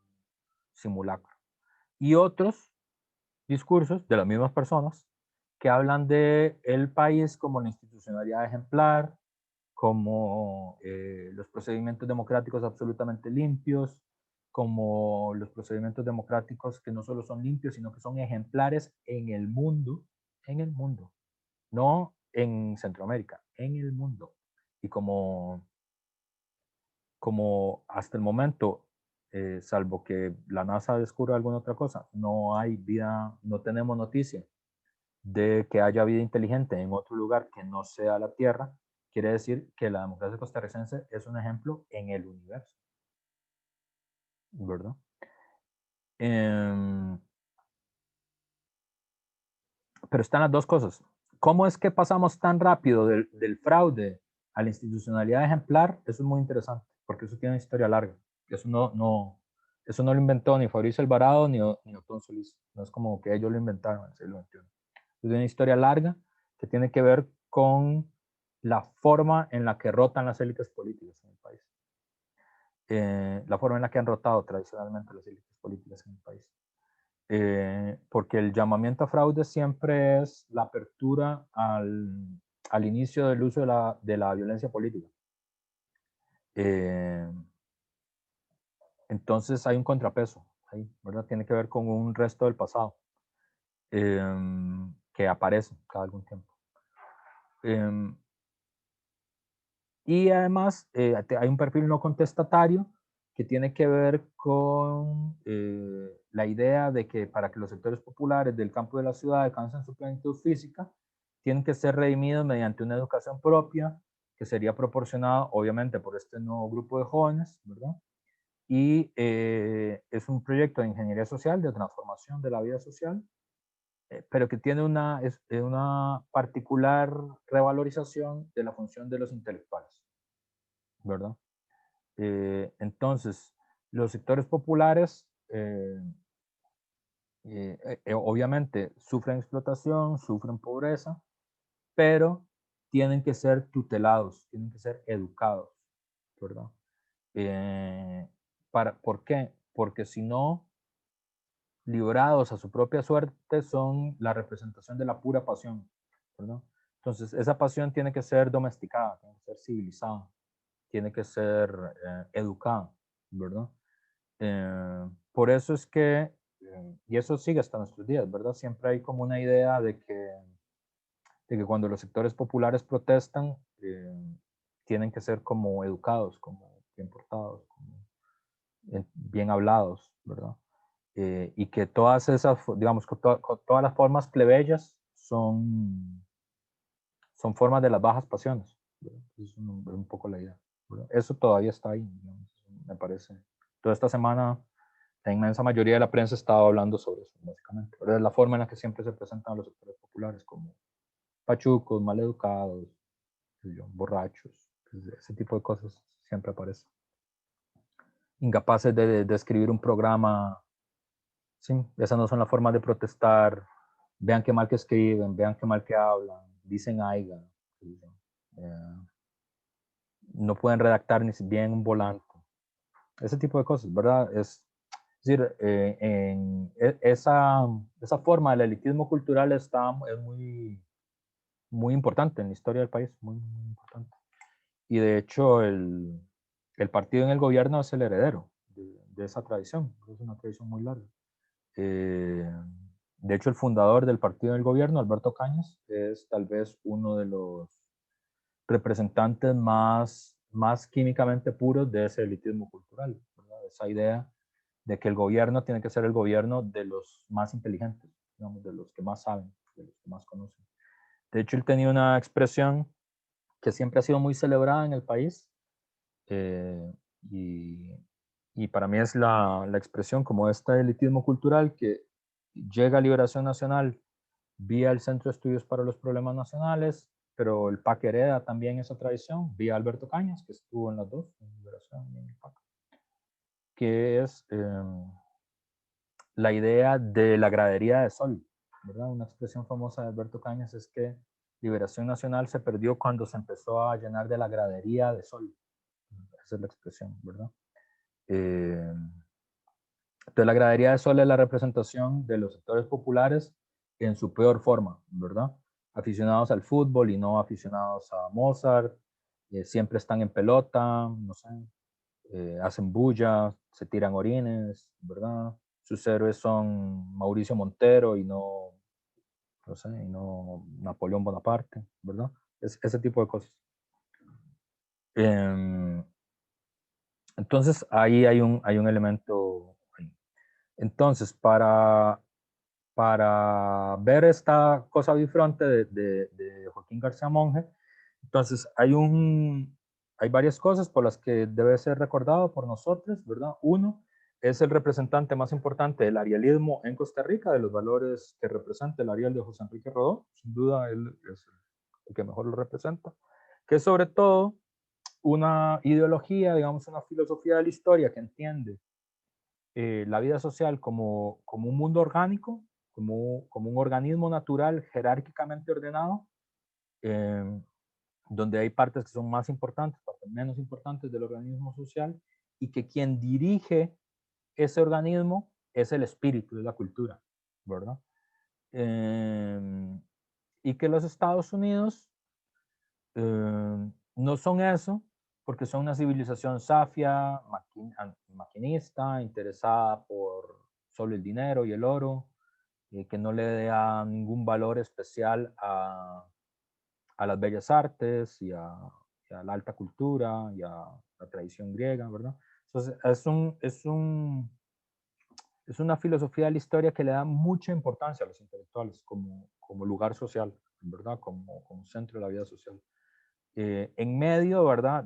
simulacro. Y otros discursos de las mismas personas que hablan de el país como la institucionalidad ejemplar, como los procedimientos democráticos absolutamente limpios, como los procedimientos democráticos que no solo son limpios, sino que son ejemplares en el mundo, no en Centroamérica, en el mundo. Y como hasta el momento, salvo que la NASA descubra alguna otra cosa, no hay vida, no tenemos noticia de que haya vida inteligente en otro lugar que no sea la Tierra, quiere decir que la democracia costarricense es un ejemplo en el universo, ¿verdad? Pero están las dos cosas. ¿Cómo es que pasamos tan rápido del fraude a la institucionalidad ejemplar? Eso es muy interesante, porque eso tiene una historia larga. Eso eso no lo inventó ni Fabricio Alvarado ni Otón Solís. No es como que ellos lo inventaron en el siglo XXI. Es una historia larga que tiene que ver con la forma en la que rotan las élites políticas en el país. La forma en la que han rotado tradicionalmente las élites políticas en el país. Porque el llamamiento a fraude siempre es la apertura al inicio del uso de la violencia política. Entonces hay un contrapeso ahí, ¿verdad? Tiene que ver con un resto del pasado que aparece cada algún tiempo. Y además hay un perfil no contestatario que tiene que ver con la idea de que para que los sectores populares del campo de la ciudad alcancen su plenitud física, tienen que ser redimidos mediante una educación propia, que sería proporcionada obviamente por este nuevo grupo de jóvenes, ¿verdad? Y es un proyecto de ingeniería social, de transformación de la vida social, pero que tiene una particular revalorización de la función de los intelectuales, ¿verdad? Entonces, los sectores populares obviamente sufren explotación, sufren pobreza, pero tienen que ser tutelados, tienen que ser educados, ¿verdad? ¿Por qué? Porque si no, librados a su propia suerte, son la representación de la pura pasión, ¿verdad? Entonces, esa pasión tiene que ser domesticada, tiene que ser civilizada, tiene que ser educada, ¿verdad? Por eso es que, y eso sigue hasta nuestros días, ¿verdad? Siempre hay como una idea de que cuando los sectores populares protestan, tienen que ser como educados, como bien portados, como bien hablados, ¿verdad? Y que todas esas, digamos, con todas las formas plebeyas son formas de las bajas pasiones. Es un poco la idea, ¿verdad? Eso todavía está ahí, digamos, me parece. Toda esta semana la inmensa mayoría de la prensa estaba hablando sobre eso, básicamente. ¿Verdad? La forma en la que siempre se presentan a los sectores populares como pachucos, maleducados, borrachos, ese tipo de cosas siempre aparece. Incapaces de escribir un programa, sí, esas no son las formas de protestar. Vean qué mal que escriben, vean qué mal que hablan, dicen aiga. No pueden redactar ni bien un volante. Ese tipo de cosas, ¿verdad? Es decir, esa forma del elitismo cultural es muy importante en la historia del país, muy, muy importante. Y de hecho, el partido en el gobierno es el heredero de esa tradición, es una tradición muy larga. De hecho, el fundador del partido en el gobierno, Alberto Cañas, es tal vez uno de los representantes más químicamente puros de ese elitismo cultural, ¿verdad? Esa idea de que el gobierno tiene que ser el gobierno de los más inteligentes, digamos, de los que más saben, de los que más conocen. De hecho, él tenía una expresión que siempre ha sido muy celebrada en el país y para mí es la expresión como este elitismo cultural que llega a Liberación Nacional vía el Centro de Estudios para los Problemas Nacionales, pero el PAC hereda también esa tradición, vía Alberto Cañas, que estuvo en las dos, en Liberación y en el PAC, que es la idea de la gradería de sol, ¿verdad? Una expresión famosa de Alberto Cañas es que Liberación Nacional se perdió cuando se empezó a llenar de la gradería de sol. Esa es la expresión, ¿verdad? Entonces la gradería de sol es la representación de los sectores populares en su peor forma, ¿verdad? Aficionados al fútbol y no aficionados a Mozart, siempre están en pelota, no sé, hacen bulla, se tiran orines, ¿verdad? Sus héroes son Mauricio Montero y no sé, y no Napoleón Bonaparte, ¿verdad? Ese tipo de cosas. Em, entonces, ahí hay un elemento. Entonces, para ver esta cosa bifronte de Joaquín García Monge, entonces hay varias cosas por las que debe ser recordado por nosotros, ¿verdad? Uno, es el representante más importante del arialismo en Costa Rica, de los valores que representa el Ariel de José Enrique Rodó, sin duda él es el que mejor lo representa, que es sobre todo una ideología, digamos, una filosofía de la historia que entiende la vida social como un mundo orgánico, como un organismo natural jerárquicamente ordenado, eh, donde hay partes que son más importantes, partes menos importantes del organismo social, y que quien dirige ese organismo es el espíritu, es la cultura, ¿verdad? Y que los Estados Unidos no son eso, porque son una civilización safia, maquinista, interesada por solo el dinero y el oro, que no le da ningún valor especial a las bellas artes y a la alta cultura y a la tradición griega, ¿verdad? Entonces, es una filosofía de la historia que le da mucha importancia a los intelectuales como lugar social, ¿verdad? Como centro de la vida social. En medio, ¿verdad?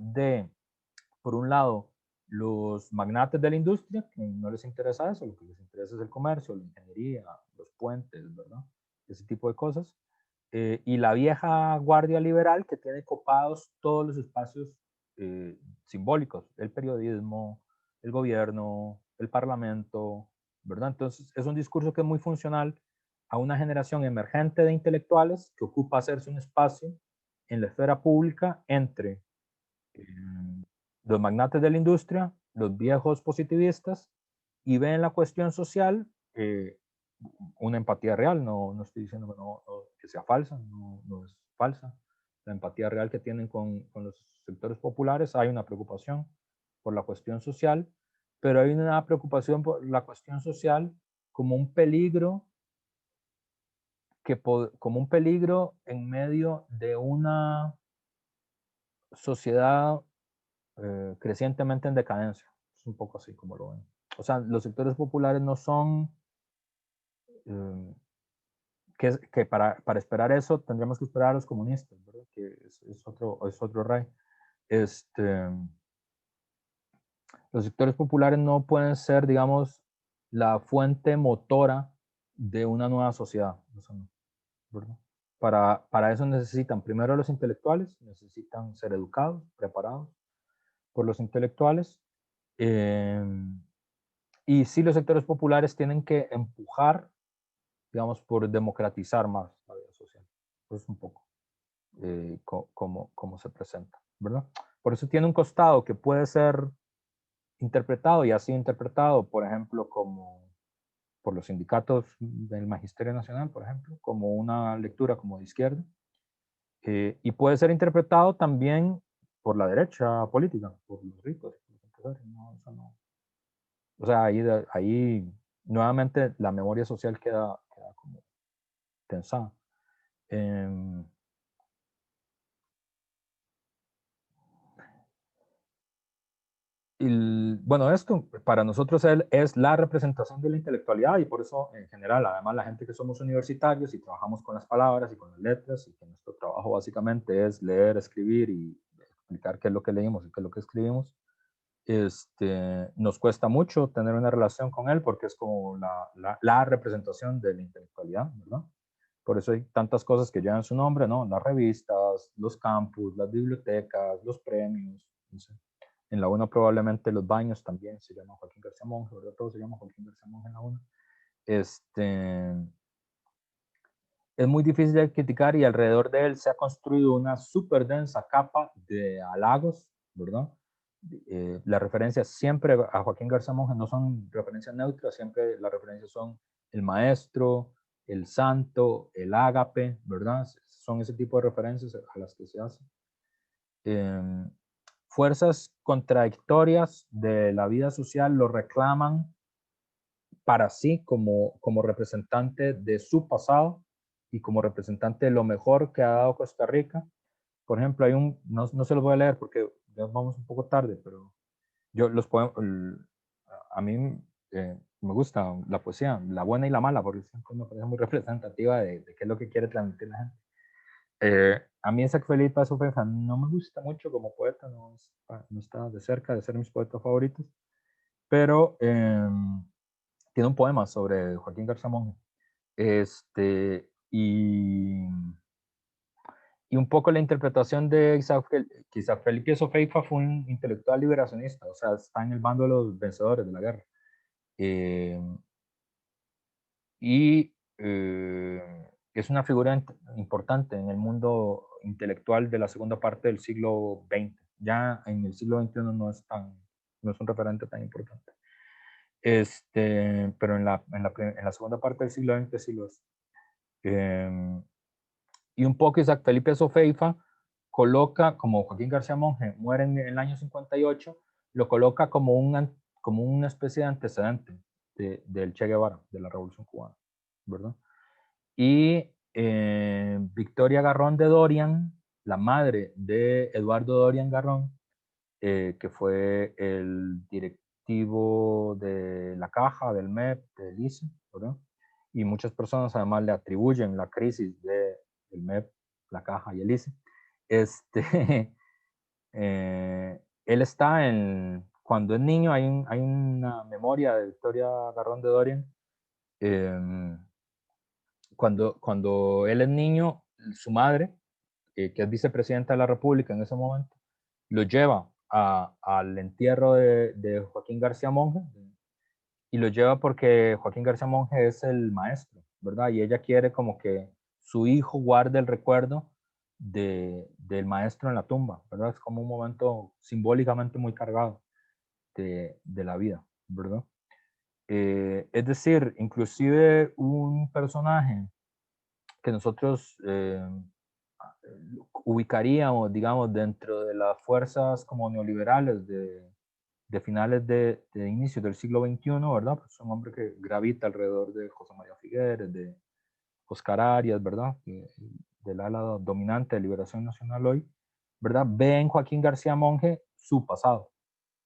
Por un lado, los magnates de la industria, que no les interesa eso, lo que les interesa es el comercio, la ingeniería, los puentes, ¿verdad? Ese tipo de cosas. Y la vieja guardia liberal que tiene copados todos los espacios simbólicos, el periodismo, el gobierno, el parlamento, ¿verdad? Entonces, es un discurso que es muy funcional a una generación emergente de intelectuales que ocupa hacerse un espacio en la esfera pública entre eh, los magnates de la industria, los viejos positivistas, y ven la cuestión social una empatía real. No estoy diciendo que sea falsa, no es falsa. La empatía real que tienen con los sectores populares, hay una preocupación por la cuestión social, pero hay una preocupación por la cuestión social como un peligro como un peligro en medio de una sociedad crecientemente en decadencia. Es un poco así como lo ven. O sea, los sectores populares no son, eh, que para esperar eso tendríamos que esperar a los comunistas, ¿verdad? Que es otro rey. Este, los sectores populares no pueden ser, digamos, la fuente motora de una nueva sociedad. Eso no, ¿verdad? Para eso necesitan primero los intelectuales, necesitan ser educados, preparados por los intelectuales. Eh, y sí, los sectores populares tienen que empujar, digamos, por democratizar más la vida social. Pues un poco como se presenta, ¿verdad? Por eso tiene un costado que puede ser interpretado y así interpretado, por ejemplo, como por los sindicatos del Magisterio Nacional, por ejemplo, como una lectura como de izquierda, y puede ser interpretado también por la derecha política, por los ricos, no, eso no. O sea, ahí nuevamente la memoria social queda como tensada. Eh, bueno, esto para nosotros es la representación de la intelectualidad y por eso en general, además la gente que somos universitarios y trabajamos con las palabras y con las letras y que nuestro trabajo básicamente es leer, escribir y explicar qué es lo que leímos y qué es lo que escribimos, nos cuesta mucho tener una relación con él porque es como la representación de la intelectualidad, ¿verdad? Por eso hay tantas cosas que llevan su nombre, ¿no? Las revistas, los campus, las bibliotecas, los premios, no sé. En la UNA probablemente los baños también se llaman Joaquín García Monge, ¿verdad? Todo se llama Joaquín García Monge en la UNA. Este, es muy difícil de criticar y alrededor de él se ha construido una súper densa capa de halagos, ¿verdad? Las referencias siempre a Joaquín García Monge no son referencias neutras, siempre las referencias son el maestro, el santo, el ágape, ¿verdad? Son ese tipo de referencias a las que se hacen. fuerzas contradictorias de la vida social lo reclaman para sí como representante de su pasado y como representante de lo mejor que ha dado Costa Rica. Por ejemplo, no se los voy a leer porque ya vamos un poco tarde, pero yo los poemas, a mí me gusta la poesía, la buena y la mala, porque siempre me parece muy representativa de qué es lo que quiere transmitir la gente. A mí Isaac Felipe Paso Fefa no me gusta mucho como poeta, no está de cerca de ser mis poetas favoritos, pero tiene un poema sobre Joaquín García Monge. Y un poco la interpretación de Isaac Felipe Sofeifa fue un intelectual liberacionista, o sea, está en el bando de los vencedores de la guerra. Eh, y es una figura importante en el mundo intelectual de la segunda parte del siglo XX. Ya en el siglo XXI no es un referente tan importante. Pero en la segunda parte del siglo XX sí lo es. Y un poco Isaac Felipe Sofeifa coloca, como Joaquín García Monge muere en el año 58, lo coloca como una especie de antecedente del Che Guevara, de la Revolución Cubana, ¿verdad? Y Victoria Garrón de Dorian, la madre de Eduardo Dorian Garrón, que fue el directivo de la Caja, del MEP, del ICE, ¿verdad? Y muchas personas además le atribuyen la crisis del MEP, la Caja y el ICE. Él está cuando es niño, hay una memoria de Victoria Garrón de Dorian. Cuando él es niño, su madre, que es vicepresidenta de la República en ese momento, lo lleva al entierro de Joaquín García Monge, y lo lleva porque Joaquín García Monge es el maestro, ¿verdad? Y ella quiere como que su hijo guarde el recuerdo del maestro en la tumba, ¿verdad? Es como un momento simbólicamente muy cargado de la vida, ¿verdad? Es decir, inclusive un personaje que nosotros ubicaríamos, digamos, dentro de las fuerzas como neoliberales de finales de inicio del siglo XXI, ¿verdad? Pues es un hombre que gravita alrededor de José María Figueres, de Oscar Arias, ¿verdad? Del ala dominante de Liberación Nacional hoy, ¿verdad? Ve en Joaquín García Monge su pasado,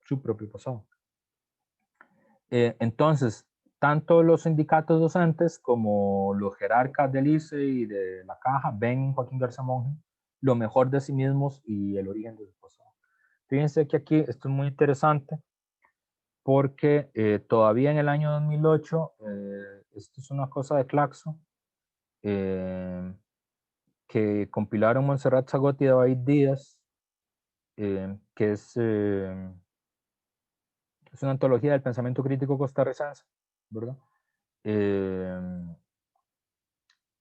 su propio pasado. Entonces, tanto los sindicatos docentes como los jerarcas del ICE y de la Caja ven en Joaquín García Monge lo mejor de sí mismos y el origen de su pasado. Fíjense que aquí esto es muy interesante porque todavía en el año 2008, esto es una cosa de Claxo, que compilaron Montserrat Zagot y David Díaz, que es una antología del pensamiento crítico costarricense, ¿verdad? Eh,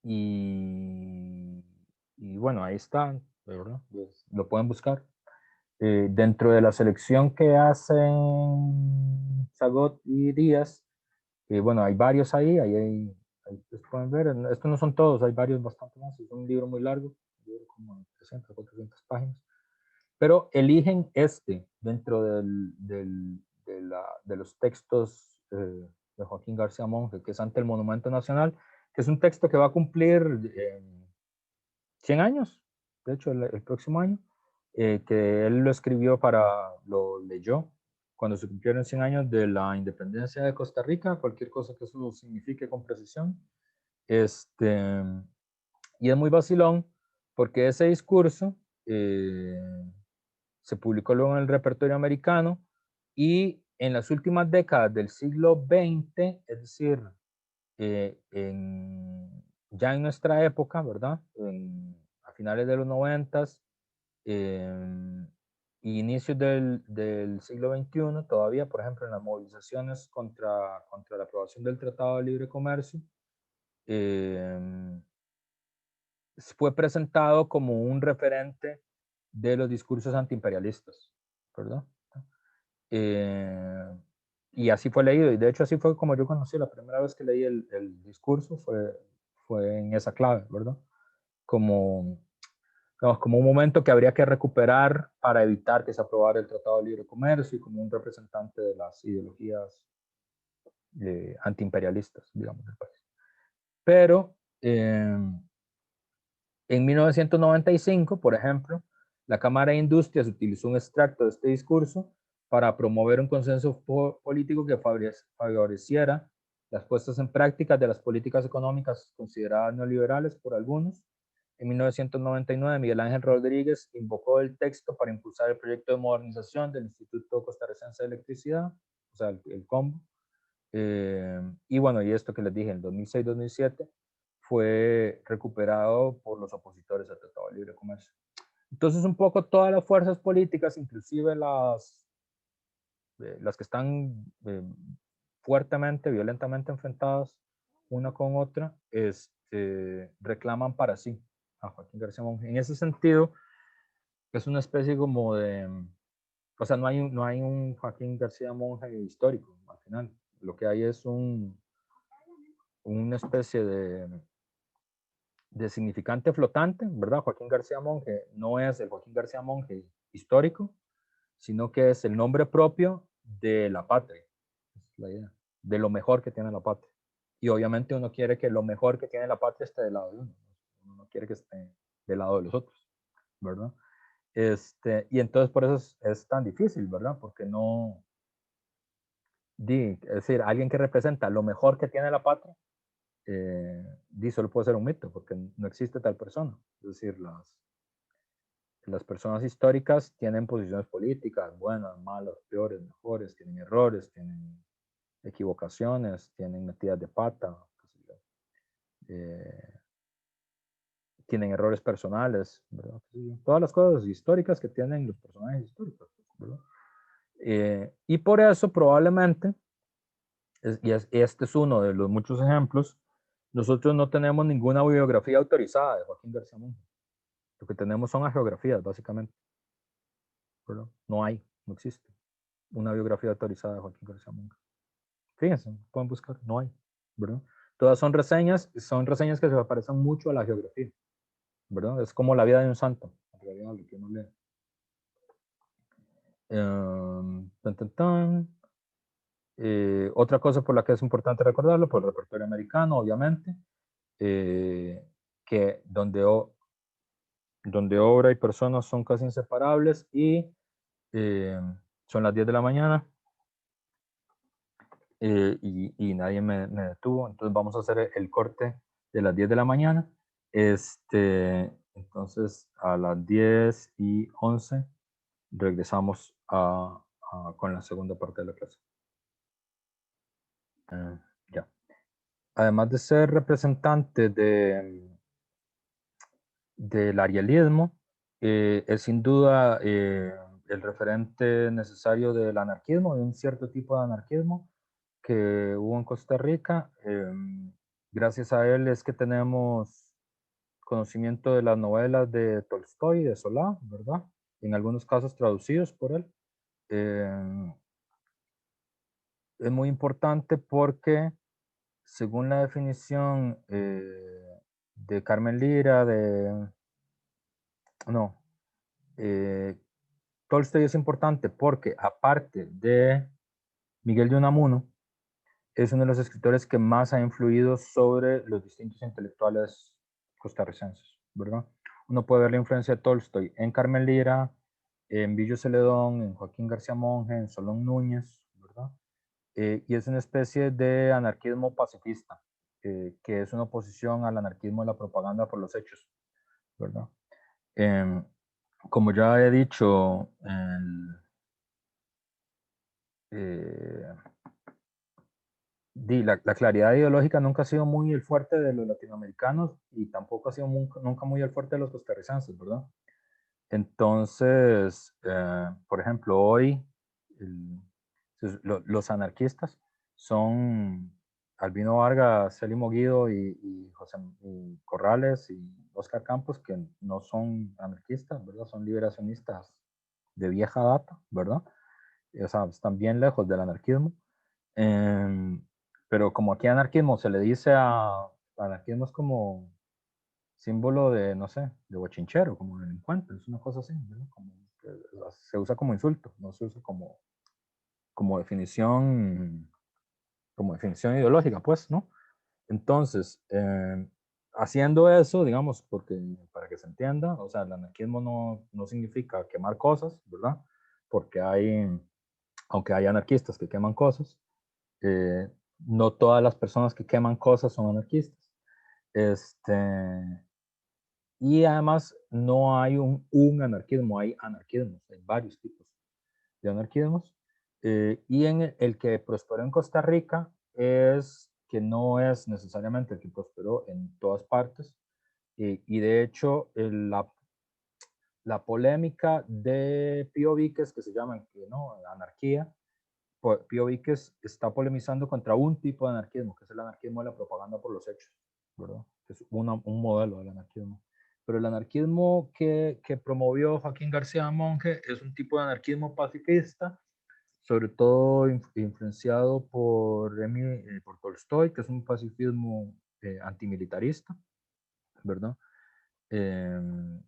y, y, bueno, ahí está, ¿verdad? Pues, lo pueden buscar. Dentro de la selección que hacen Zagot y Díaz, bueno, hay varios ahí ustedes pueden ver, estos no son todos, hay varios bastante más, es un libro muy largo, un libro como 300, 400 páginas, pero eligen dentro de los textos de Joaquín García Monge, que es ante el Monumento Nacional, que es un texto que va a cumplir 100 años, de hecho el próximo año, que él lo leyó cuando se cumplieron 100 años de la independencia de Costa Rica, cualquier cosa que eso signifique con precisión. Y es muy vacilón porque ese discurso se publicó luego en el repertorio americano y en las últimas décadas del siglo XX, es decir, ya en nuestra época, ¿verdad? A finales de los 90, inicios del siglo XXI, todavía, por ejemplo, en las movilizaciones contra la aprobación del Tratado de Libre Comercio, fue presentado como un referente de los discursos antiimperialistas, ¿verdad? Eh, y así fue leído, y de hecho así fue como yo conocí la primera vez que leí el discurso, fue en esa clave, ¿verdad? Como digamos, como un momento que habría que recuperar para evitar que se aprobara el Tratado de Libre Comercio y como un representante de las ideologías antiimperialistas, digamos, del país. Pero en 1995, por ejemplo, la Cámara de Industrias utilizó un extracto de este discurso para promover un consenso político que favoreciera las puestas en práctica de las políticas económicas consideradas neoliberales por algunos. En 1999, Miguel Ángel Rodríguez invocó el texto para impulsar el proyecto de modernización del Instituto Costarricense de Electricidad, o sea, el COMBO. Y bueno, y esto que les dije, en 2006-2007 fue recuperado por los opositores al Tratado de Libre Comercio. Entonces, un poco todas las fuerzas políticas, inclusive las que están fuertemente, violentamente enfrentadas una con otra, reclaman para sí a Joaquín García Monge. En ese sentido, es una especie como de, o sea, no hay un Joaquín García Monge histórico, al final. Lo que hay es una especie de significante flotante, ¿verdad? Joaquín García Monge no es el Joaquín García Monge histórico, sino que es el nombre propio de la patria, es la idea, de lo mejor que tiene la patria. Y obviamente uno quiere que lo mejor que tiene la patria esté del lado de uno no quiere que esté del lado de los otros, ¿verdad? Y entonces por eso es tan difícil, ¿verdad? Porque no, es decir, alguien que representa lo mejor que tiene la patria, solo puede ser un mito, porque no existe tal persona. Es decir, las personas históricas tienen posiciones políticas, buenas, malas, peores, mejores, tienen errores, tienen equivocaciones, tienen metidas de pata, eh, tienen errores personales, ¿verdad? Todas las cosas históricas que tienen los personajes históricos, ¿verdad? Y por eso probablemente, este es uno de los muchos ejemplos, nosotros no tenemos ninguna biografía autorizada de Joaquín García Monge. Lo que tenemos son geografías, básicamente. ¿Verdad? No hay, no existe una biografía autorizada de Joaquín García Monge. Fíjense, pueden buscar, no hay. ¿Verdad? Todas son reseñas que se parecen mucho a la geografía. ¿Verdad? Es como la vida de un santo, en realidad, lo que uno lee. Tan, tan, tan. Otra cosa por la que es importante recordarlo, por el repertorio americano, obviamente, que donde obra y personas son casi inseparables y son las 10 de la mañana y nadie me detuvo, entonces vamos a hacer el corte de las 10 de la mañana. Entonces a las 10:11 regresamos con la segunda parte de la clase. Ya. Además de ser representante del arialismo, es sin duda el referente necesario del anarquismo, de un cierto tipo de anarquismo que hubo en Costa Rica. Gracias a él es que tenemos conocimiento de las novelas de Tolstoy y de Solá, ¿verdad? En algunos casos traducidos por él. Es muy importante porque, según la definición de Carmen Lira, no, Tolstoy es importante porque, aparte de Miguel de Unamuno, es uno de los escritores que más ha influido sobre los distintos intelectuales costarricenses, ¿verdad? Uno puede ver la influencia de Tolstoy en Carmen Lira, en Villo Celedón, en Joaquín García Monge, en Solón Núñez, ¿verdad? Y es una especie de anarquismo pacifista, que es una oposición al anarquismo de la propaganda por los hechos, ¿verdad? Como ya he dicho, eh, la claridad ideológica nunca ha sido muy el fuerte de los latinoamericanos y tampoco ha sido nunca muy el fuerte de los costarricenses, ¿verdad? Entonces, por ejemplo, hoy los anarquistas son Albino Vargas, Célimo Guido y José y Corrales y Oscar Campos, que no son anarquistas, ¿verdad? Son liberacionistas de vieja data, ¿verdad? O sea, están bien lejos del anarquismo. Pero como aquí anarquismo se le dice anarquismo es como, símbolo de, no sé, de bochinchero, como delincuente, es una cosa así, ¿no? Como que se usa como insulto, no se usa como definición, como definición ideológica, pues, ¿no? Entonces, haciendo eso, digamos, porque para que se entienda, o sea, el anarquismo no significa quemar cosas, ¿verdad? Porque aunque hay anarquistas que queman cosas, eh, no todas las personas que queman cosas son anarquistas. Este, y además no hay un anarquismo, hay anarquismos, hay varios tipos de anarquismos. Y en el que prosperó en Costa Rica es que no es necesariamente el que prosperó en todas partes. Y de hecho, la polémica de Pío Víquez, que se llama, ¿no?, anarquía, Pío Víquez está polemizando contra un tipo de anarquismo, que es el anarquismo de la propaganda por los hechos, ¿verdad? Que es un modelo del anarquismo. Pero el anarquismo que promovió Joaquín García Monge es un tipo de anarquismo pacifista, sobre todo influenciado por Tolstoy, que es un pacifismo antimilitarista, ¿verdad? Eh,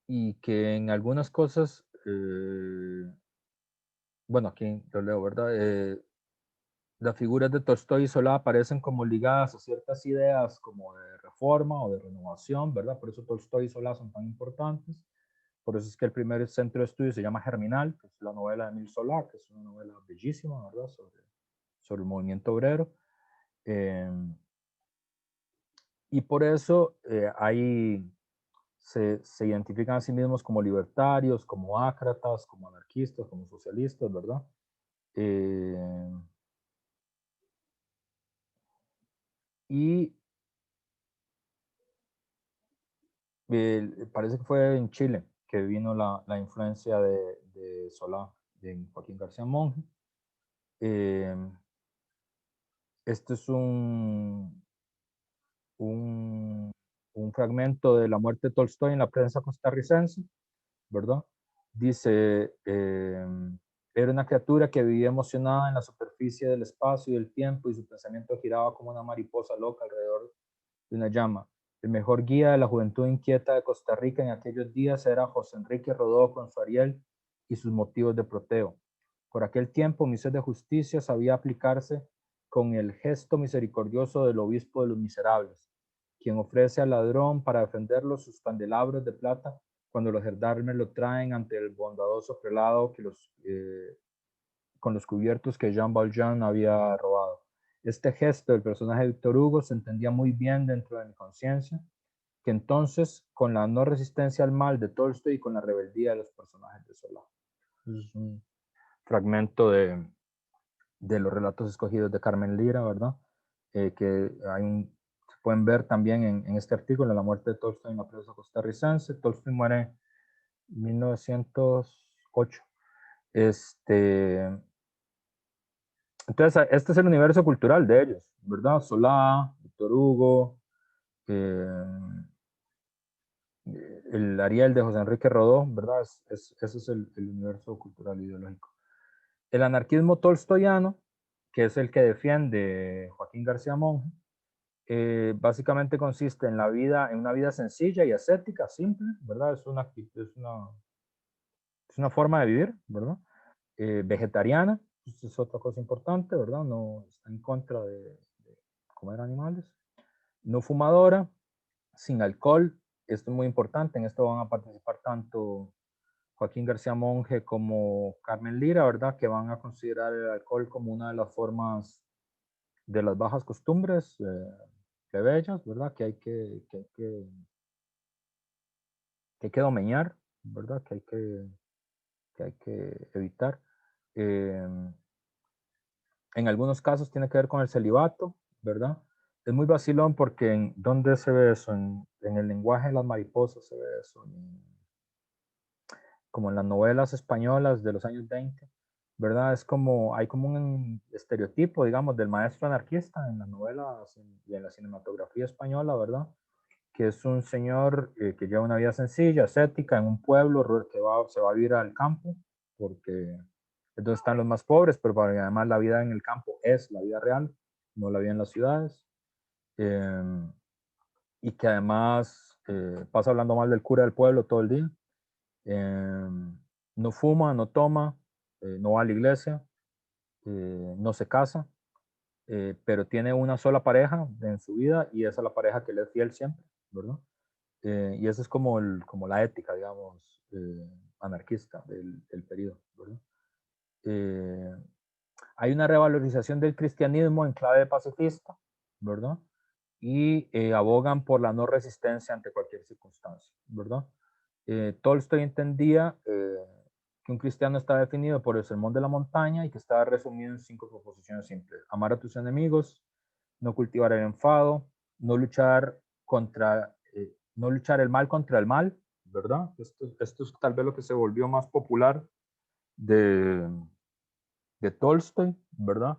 y que en algunas cosas, bueno, aquí lo leo, ¿verdad? Las figuras de Tolstoy y Solá aparecen como ligadas a ciertas ideas como de reforma o de renovación, ¿verdad? Por eso Tolstoy y Solá son tan importantes. Por eso es que el primer centro de estudio se llama Germinal, que es la novela de Emile Solá, que es una novela bellísima, ¿verdad? Sobre el movimiento obrero. Eh, y por eso se identifican a sí mismos como libertarios, como ácratas, como anarquistas, como socialistas, ¿verdad? Y parece que fue en Chile que vino la influencia de Solá, de Joaquín García Monge. Eh, este es un, un fragmento de la muerte de Tolstoy en la prensa costarricense, ¿verdad? Dice, era una criatura que vivía emocionada en la superficie del espacio y del tiempo y su pensamiento giraba como una mariposa loca alrededor de una llama. El mejor guía de la juventud inquieta de Costa Rica en aquellos días era José Enrique Rodó con su Ariel y sus motivos de proteo. Por aquel tiempo, mi sed de justicia sabía aplicarse con el gesto misericordioso del obispo de los miserables, quien ofrece al ladrón para defenderlo sus candelabros de plata cuando los gendarmes lo traen ante el bondadoso prelado con los cubiertos que Jean Valjean había robado. Este gesto del personaje de Víctor Hugo se entendía muy bien dentro de mi conciencia, que entonces, con la no resistencia al mal de Tolstoy y con la rebeldía de los personajes de Solá. Es un fragmento de los relatos escogidos de Carmen Lira, ¿verdad? Que se pueden ver también en este artículo, La muerte de Tolstoy en la prensa costarricense. Tolstoy muere en 1908. Entonces, este es el universo cultural de ellos, ¿verdad? Solá, Víctor Hugo, eh, el Ariel de José Enrique Rodó, ¿verdad? Ese es el universo cultural ideológico. El anarquismo tolstoyano, que es el que defiende Joaquín García Monge, básicamente consiste en en una vida sencilla y ascética, simple, ¿verdad? Es una forma de vivir, ¿verdad? Vegetariana, eso es otra cosa importante, ¿verdad? No está en contra de comer animales. No fumadora, sin alcohol, esto es muy importante, en esto van a participar tanto Joaquín García Monge como Carmen Lira, ¿verdad? Que van a considerar el alcohol como una de las formas de las bajas costumbres plebeyas, ¿verdad? Que hay que domeñar, ¿verdad? Que hay que evitar. Eh, en algunos casos tiene que ver con el celibato, ¿verdad? Es muy vacilón porque ¿dónde se ve eso? En el lenguaje de las mariposas se ve eso, como en las novelas españolas de los años 20, ¿verdad? Hay como un estereotipo, digamos, del maestro anarquista en las novelas y en la cinematografía española, ¿verdad? Que es un señor que lleva una vida sencilla, ascética, en un pueblo que se va a vivir al campo, porque es donde están los más pobres, pero además la vida en el campo es la vida real, no la vida en las ciudades. Eh, y que además pasa hablando mal del cura del pueblo todo el día. No fuma, no toma, no va a la iglesia, no se casa, pero tiene una sola pareja en su vida y esa es la pareja que le es fiel siempre, ¿verdad? Y esa es como, como la ética, digamos, anarquista del periodo, ¿verdad? Eh, Hay una revalorización del cristianismo en clave pacifista, ¿verdad? Y abogan por la no resistencia ante cualquier circunstancia, ¿verdad? Tolstoy entendía que un cristiano está definido por el sermón de la montaña y que está resumido en 5 proposiciones simples. Amar a tus enemigos, no cultivar el enfado, no luchar no luchar el mal contra el mal, ¿verdad? Esto es tal vez lo que se volvió más popular de, de Tolstoy, ¿verdad?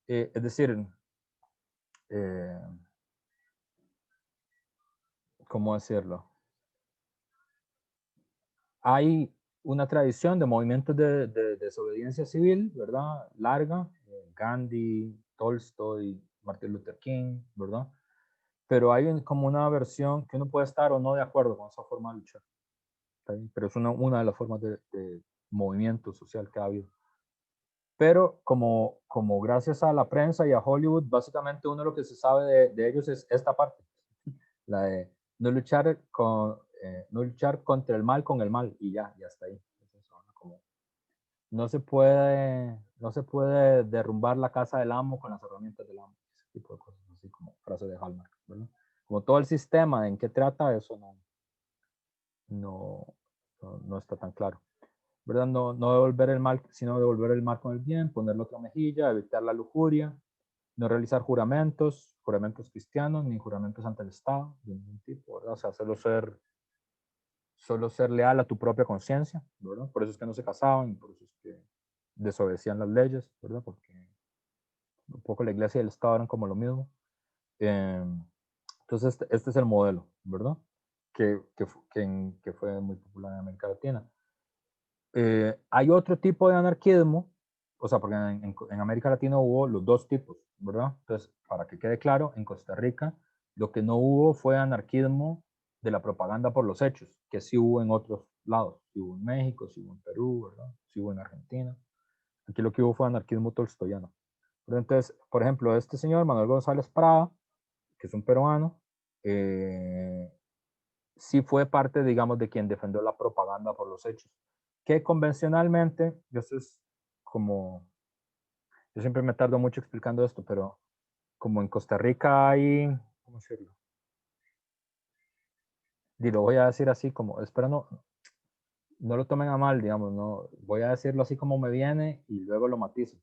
Es decir, eh, ¿cómo decirlo? Hay una tradición de movimientos de desobediencia civil, ¿verdad? Larga, Gandhi, Tolstoy, Martin Luther King, ¿verdad? Pero hay como una versión que uno puede estar o no de acuerdo con esa forma de luchar, ¿sí? Pero es una de las formas de movimiento social que ha habido. Pero como gracias a la prensa y a Hollywood, básicamente uno lo que se sabe de ellos es esta parte, la de no luchar contra el mal con el mal, y ya está ahí. Como, no se puede derrumbar la casa del amo con las herramientas del amo, ese tipo de cosas, así como frase de Hallmark, ¿verdad? Como todo el sistema en qué trata, eso no, no está tan claro. ¿Verdad? No devolver el mal, sino devolver el mal con el bien, ponerle otra mejilla, evitar la lujuria, no realizar juramentos cristianos, ni juramentos ante el Estado, de ningún tipo, ¿verdad? O sea, solo ser leal a tu propia conciencia, ¿verdad? Por eso es que no se casaban, por eso es que desobedecían las leyes, ¿verdad? Porque un poco la iglesia y el Estado eran como lo mismo. Entonces, este es el modelo, ¿verdad? Que fue muy popular en América Latina. Hay otro tipo de anarquismo, o sea, porque en América Latina hubo los dos tipos, ¿verdad? Entonces, para que quede claro, en Costa Rica lo que no hubo fue anarquismo de la propaganda por los hechos, que sí hubo en otros lados, sí hubo en México, sí hubo en Perú, ¿verdad? Sí hubo en Argentina. Aquí lo que hubo fue anarquismo tolstoyano. Pero entonces, por ejemplo, este señor Manuel González Prada, que es un peruano, sí fue parte, digamos, de quien defendió la propaganda por los hechos, que convencionalmente, eso es como, yo siempre me tardo mucho explicando esto, pero como en Costa Rica hay, ¿cómo decirlo? Y lo voy a decir así como, espero no lo tomen a mal, digamos, no, voy a decirlo así como me viene y luego lo matizo,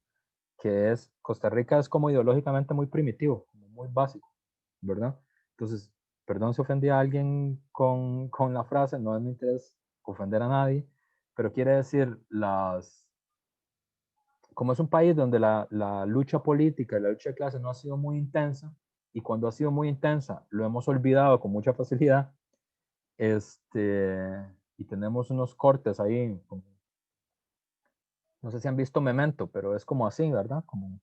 que es, Costa Rica es como ideológicamente muy primitivo, muy básico, ¿verdad? Entonces, perdón si ofendí a alguien con la frase, no es mi interés ofender a nadie, pero quiere decir, como es un país donde la lucha política y la lucha de clases no ha sido muy intensa, y cuando ha sido muy intensa lo hemos olvidado con mucha facilidad, y tenemos unos cortes ahí, como, no sé si han visto Memento, pero es como así, ¿verdad? Como,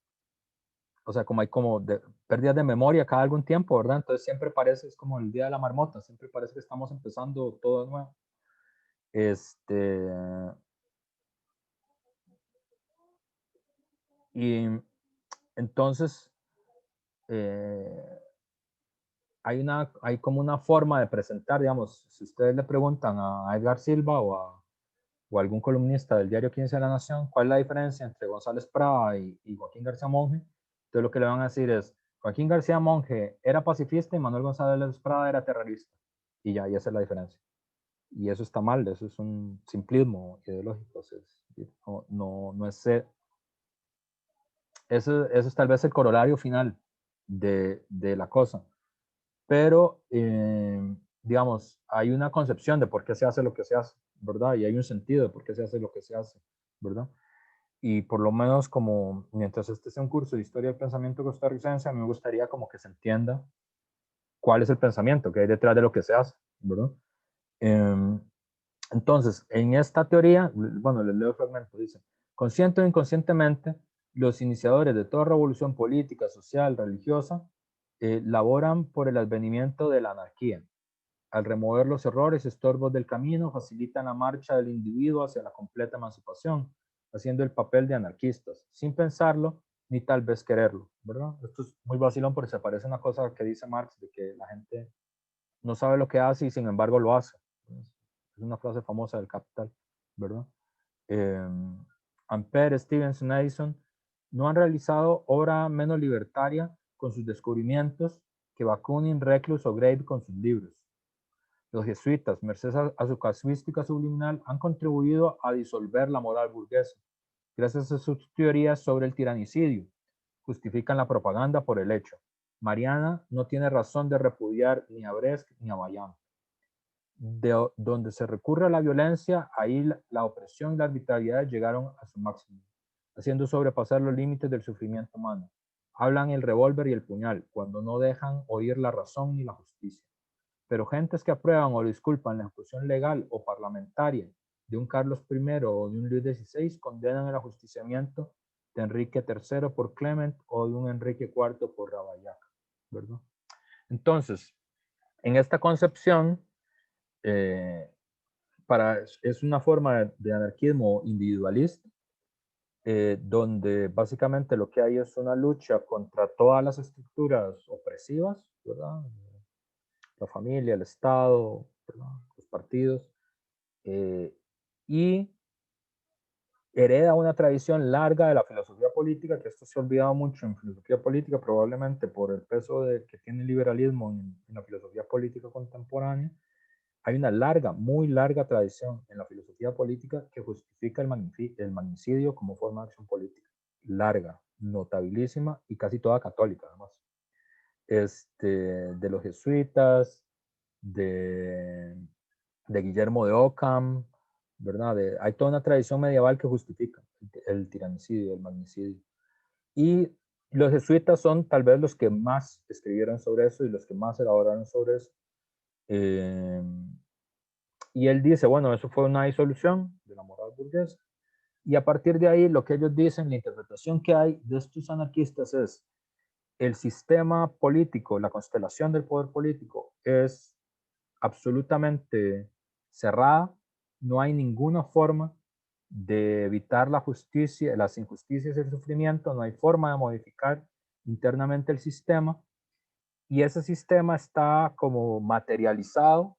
o sea, como hay como pérdidas de memoria cada algún tiempo, ¿verdad? Entonces siempre parece, es como el día de la marmota, siempre parece que estamos empezando todo de nuevo. Este, y entonces eh, hay como una forma de presentar, digamos, si ustedes le preguntan a Edgar Silva o a algún columnista del diario 15 de la Nación, ¿cuál es la diferencia entre González Prada y Joaquín García Monge? Entonces lo que le van a decir es, Joaquín García Monge era pacifista y Manuel González Prada era terrorista. Y ya, y esa es la diferencia. Y eso está mal, eso es un simplismo ideológico. No es eso es tal vez el corolario final de la cosa. Pero, digamos, hay una concepción de por qué se hace lo que se hace, ¿verdad? Y hay un sentido de por qué se hace lo que se hace, ¿verdad? Y por lo menos como mientras este sea un curso de historia del pensamiento costarricense, a mí me gustaría como que se entienda cuál es el pensamiento que hay detrás de lo que se hace, ¿verdad? Eh, entonces, en esta teoría, bueno, les leo el fragmento, dice, consciente o inconscientemente, los iniciadores de toda revolución política, social, religiosa, laboran por el advenimiento de la anarquía. Al remover los errores y estorbos del camino, facilitan la marcha del individuo hacia la completa emancipación, haciendo el papel de anarquistas, sin pensarlo ni tal vez quererlo, ¿verdad? Esto es muy vacilón porque se parece a una cosa que dice Marx, de que la gente no sabe lo que hace y sin embargo lo hace. Es una frase famosa del Capital, ¿verdad? Eh, Ampere, Stevenson, Edison no han realizado obra menos libertaria con sus descubrimientos que Bakunin, Reclus o Grape con sus libros. Los jesuitas, merced a su casuística subliminal, han contribuido a disolver la moral burguesa. Gracias a sus teorías sobre el tiranicidio, justifican la propaganda por el hecho. Mariana no tiene razón de repudiar ni a Brecht ni a Vaillant. Donde se recurre a la violencia, ahí la opresión y la arbitrariedad llegaron a su máximo, haciendo sobrepasar los límites del sufrimiento humano. Hablan el revólver y el puñal, cuando no dejan oír la razón ni la justicia. Pero gentes que aprueban o disculpan la ejecución legal o parlamentaria de un Carlos I o de un Luis XVI condenan el ajusticiamiento de Enrique III por Clement o de un Enrique IV por Ravaillac, ¿verdad? Entonces, en esta concepción, es una forma de anarquismo individualista, donde básicamente lo que hay es una lucha contra todas las estructuras opresivas, ¿verdad? La familia, el Estado, ¿verdad? Los partidos, y hereda una tradición larga de la filosofía política, que esto se ha olvidado mucho en filosofía política, probablemente por el peso que tiene el liberalismo en la filosofía política contemporánea. Hay una larga, muy larga tradición en la filosofía política que justifica el magnicidio como forma de acción política. Larga, notabilísima y casi toda católica, además. De los jesuitas, de Guillermo de Ockham, ¿verdad? Hay toda una tradición medieval que justifica el tiranicidio, el magnicidio. Y los jesuitas son tal vez los que más escribieron sobre eso y los que más elaboraron sobre eso. Y él dice, bueno, eso fue una disolución de la moral burguesa. Y a partir de ahí, lo que ellos dicen, la interpretación que hay de estos anarquistas es, el sistema político, la constelación del poder político es absolutamente cerrada, no hay ninguna forma de evitar la justicia, las injusticias y el sufrimiento, no hay forma de modificar internamente el sistema, y ese sistema está como materializado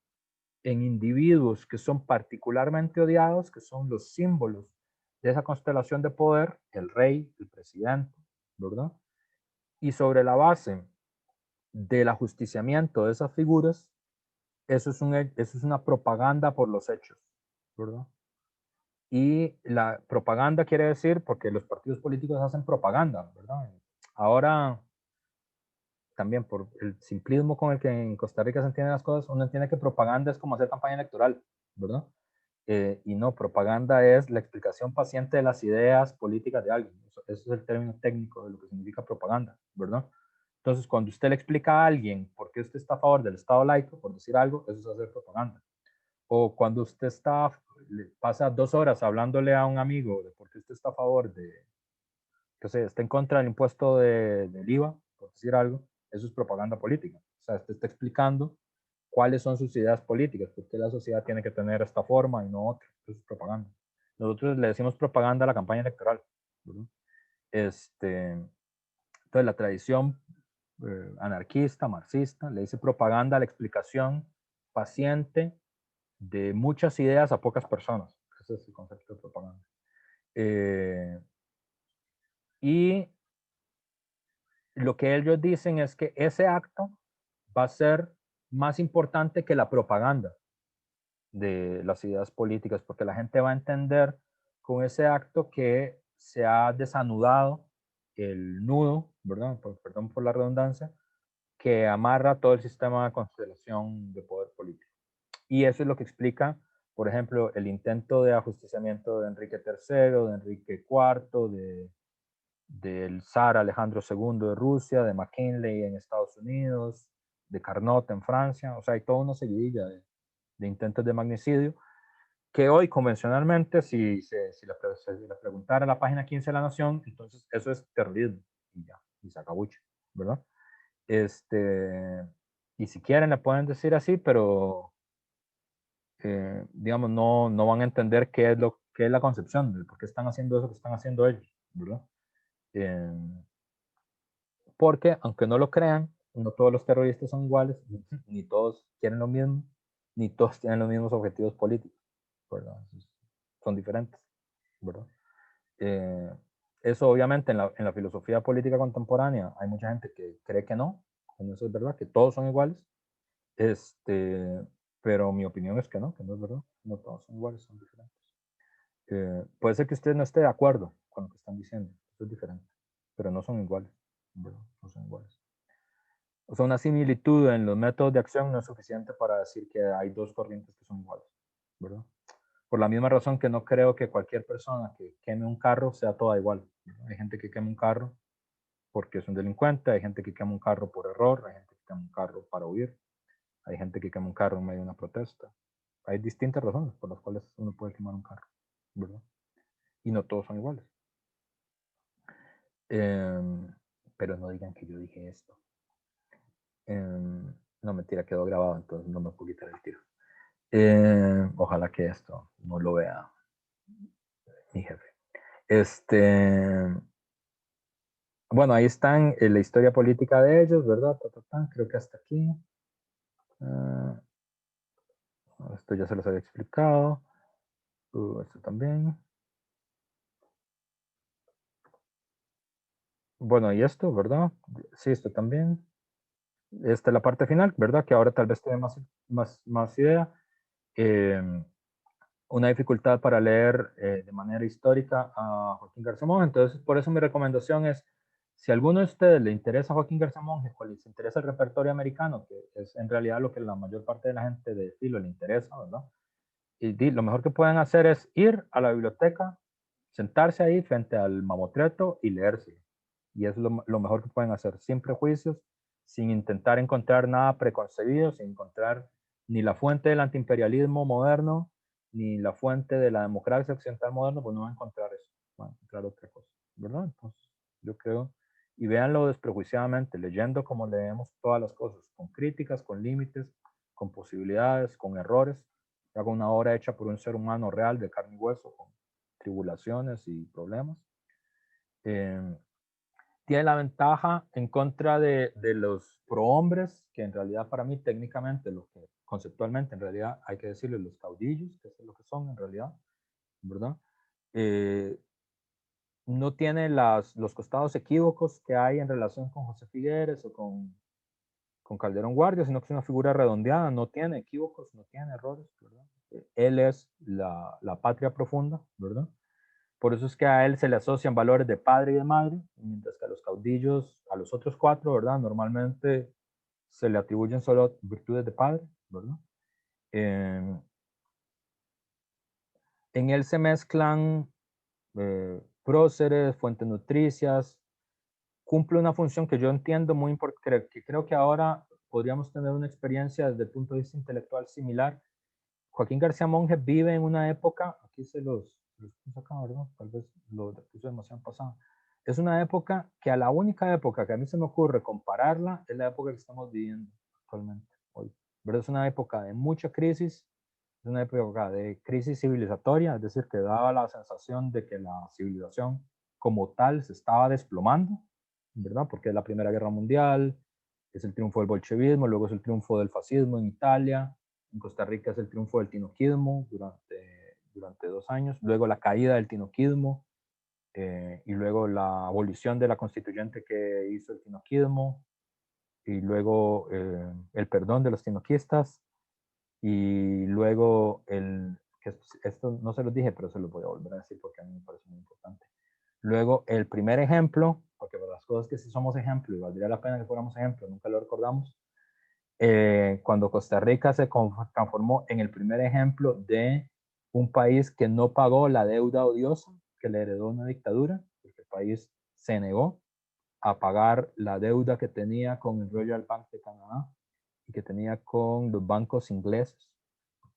en individuos que son particularmente odiados, que son los símbolos de esa constelación de poder, el rey, el presidente, ¿verdad? Y sobre la base del ajusticiamiento de esas figuras, eso es una propaganda por los hechos, ¿verdad? Y la propaganda quiere decir, porque los partidos políticos hacen propaganda, ¿verdad? Ahora, también por el simplismo con el que en Costa Rica se entienden las cosas, uno entiende que propaganda es como hacer campaña electoral, ¿verdad? Y no, propaganda es la explicación paciente de las ideas políticas de alguien. Eso es el término técnico de lo que significa propaganda, ¿verdad? Entonces, cuando usted le explica a alguien por qué usted está a favor del Estado laico, por decir algo, eso es hacer propaganda. O cuando usted pasa 2 horas hablándole a un amigo de por qué usted está a favor que sé, está en contra del impuesto del IVA, por decir algo, eso es propaganda política. O sea, usted está explicando cuáles son sus ideas políticas, por qué la sociedad tiene que tener esta forma y no otra. Eso es propaganda. Nosotros le decimos propaganda a la campaña electoral, ¿verdad? Entonces, la tradición anarquista, marxista, le dice propaganda a la explicación paciente de muchas ideas a pocas personas. Ese es el concepto de propaganda. Y lo que ellos dicen es que ese acto va a ser más importante que la propaganda de las ideas políticas, porque la gente va a entender con ese acto que se ha desanudado el nudo, ¿verdad? Perdón por la redundancia, que amarra todo el sistema de constelación de poder político. Y eso es lo que explica, por ejemplo, el intento de ajusticiamiento de Enrique III, de Enrique IV, del zar Alejandro II de Rusia, de McKinley en Estados Unidos, de Carnot en Francia. O sea, hay toda una seguidilla de intentos de magnicidio que hoy convencionalmente, si le preguntara a la página 15 de La Nación, entonces eso es terrorismo y ya, y se acabuche, ¿verdad? Y si quieren le pueden decir así, pero digamos, no van a entender qué es la concepción, de por qué están haciendo eso que están haciendo ellos, ¿verdad? Eh, Porque, aunque no lo crean, no todos los terroristas son iguales, ni todos quieren lo mismo, ni todos tienen los mismos objetivos políticos, ¿verdad? Son diferentes, ¿verdad? Eh, Eso obviamente en la filosofía política contemporánea hay mucha gente que cree que no eso es verdad, que todos son iguales, pero mi opinión es que no es verdad, no todos son iguales, son diferentes. Puede ser que usted no esté de acuerdo con lo que están diciendo, eso es diferente, pero no son iguales, ¿verdad? No son iguales. O sea, una similitud en los métodos de acción no es suficiente para decir que hay dos corrientes que son iguales, ¿verdad? Por la misma razón que no creo que cualquier persona que queme un carro sea toda igual. ¿Verdad? Hay gente que quema un carro porque es un delincuente, hay gente que quema un carro por error, hay gente que quema un carro para huir, hay gente que quema un carro en medio de una protesta. Hay distintas razones por las cuales uno puede quemar un carro, ¿verdad? Y no todos son iguales. Pero no digan que yo dije esto. No, mentira, quedó grabado, entonces no me puedo quitar el tiro. Ojalá que esto no lo vea mi jefe. Bueno, ahí están la historia política de ellos, ¿verdad? Creo que hasta aquí. Esto ya se los había explicado. Esto también. Bueno, y esto, ¿verdad? Sí, esto también. Esta es la parte final, ¿verdad? Que ahora tal vez tiene más idea. Una dificultad para leer de manera histórica a Joaquín García Monge. Entonces, por eso mi recomendación es, si a alguno de ustedes le interesa Joaquín García Monge o les interesa el repertorio americano, que es en realidad lo que la mayor parte de la gente de estilo le interesa, ¿verdad? Y lo mejor que pueden hacer es ir a la biblioteca, sentarse ahí frente al mamotreto y leérselo. Y es lo mejor que pueden hacer, sin prejuicios, sin intentar encontrar nada preconcebido, sin encontrar ni la fuente del antiimperialismo moderno, ni la fuente de la democracia occidental moderna, pues no van a encontrar eso, van a encontrar otra cosa, ¿verdad? Entonces, yo creo, y véanlo desprejuiciadamente, leyendo como leemos todas las cosas, con críticas, con límites, con posibilidades, con errores, hago una obra hecha por un ser humano real de carne y hueso, con tribulaciones y problemas. Eh, Tiene la ventaja en contra de los prohombres, que en realidad para mí técnicamente, lo que conceptualmente en realidad hay que decirle los caudillos, que es lo que son en realidad, ¿verdad? Eh, no tiene los costados equívocos que hay en relación con José Figueres o con Calderón Guardia, sino que es una figura redondeada, no tiene equívocos, no tiene errores, ¿verdad? Él es la patria profunda, ¿verdad? Por eso es que a él se le asocian valores de padre y de madre, mientras que a los caudillos, a los otros cuatro, ¿verdad? Normalmente se le atribuyen solo virtudes de padre, ¿verdad? En él se mezclan próceres, fuentes nutricias, cumple una función que yo entiendo muy importante, que creo que ahora podríamos tener una experiencia desde el punto de vista intelectual similar. Joaquín García Monge vive en una época, aquí se los puse acá, ¿verdad? Tal vez lo puse demasiado pasado. Es una época que a la única época que a mí se me ocurre compararla es la época que estamos viviendo actualmente, hoy. ¿Verdad? Es una época de mucha crisis, es una época de crisis civilizatoria, es decir, que daba la sensación de que la civilización como tal se estaba desplomando, ¿verdad? Porque es la Primera Guerra Mundial, es el triunfo del bolchevismo, luego es el triunfo del fascismo en Italia, en Costa Rica es el triunfo del tinoquismo durante 2 años, luego la caída del tinoquismo y luego la abolición de la constituyente que hizo el tinoquismo y luego el perdón de los tinoquistas y luego esto no se los dije, pero se los voy a volver a decir porque a mí me parece muy importante. Luego el primer ejemplo, porque por las cosas que sí somos ejemplo y valdría la pena que fuéramos ejemplo, nunca lo recordamos, cuando Costa Rica se transformó en el primer ejemplo de un país que no pagó la deuda odiosa que le heredó una dictadura, porque el país se negó a pagar la deuda que tenía con el Royal Bank de Canadá y que tenía con los bancos ingleses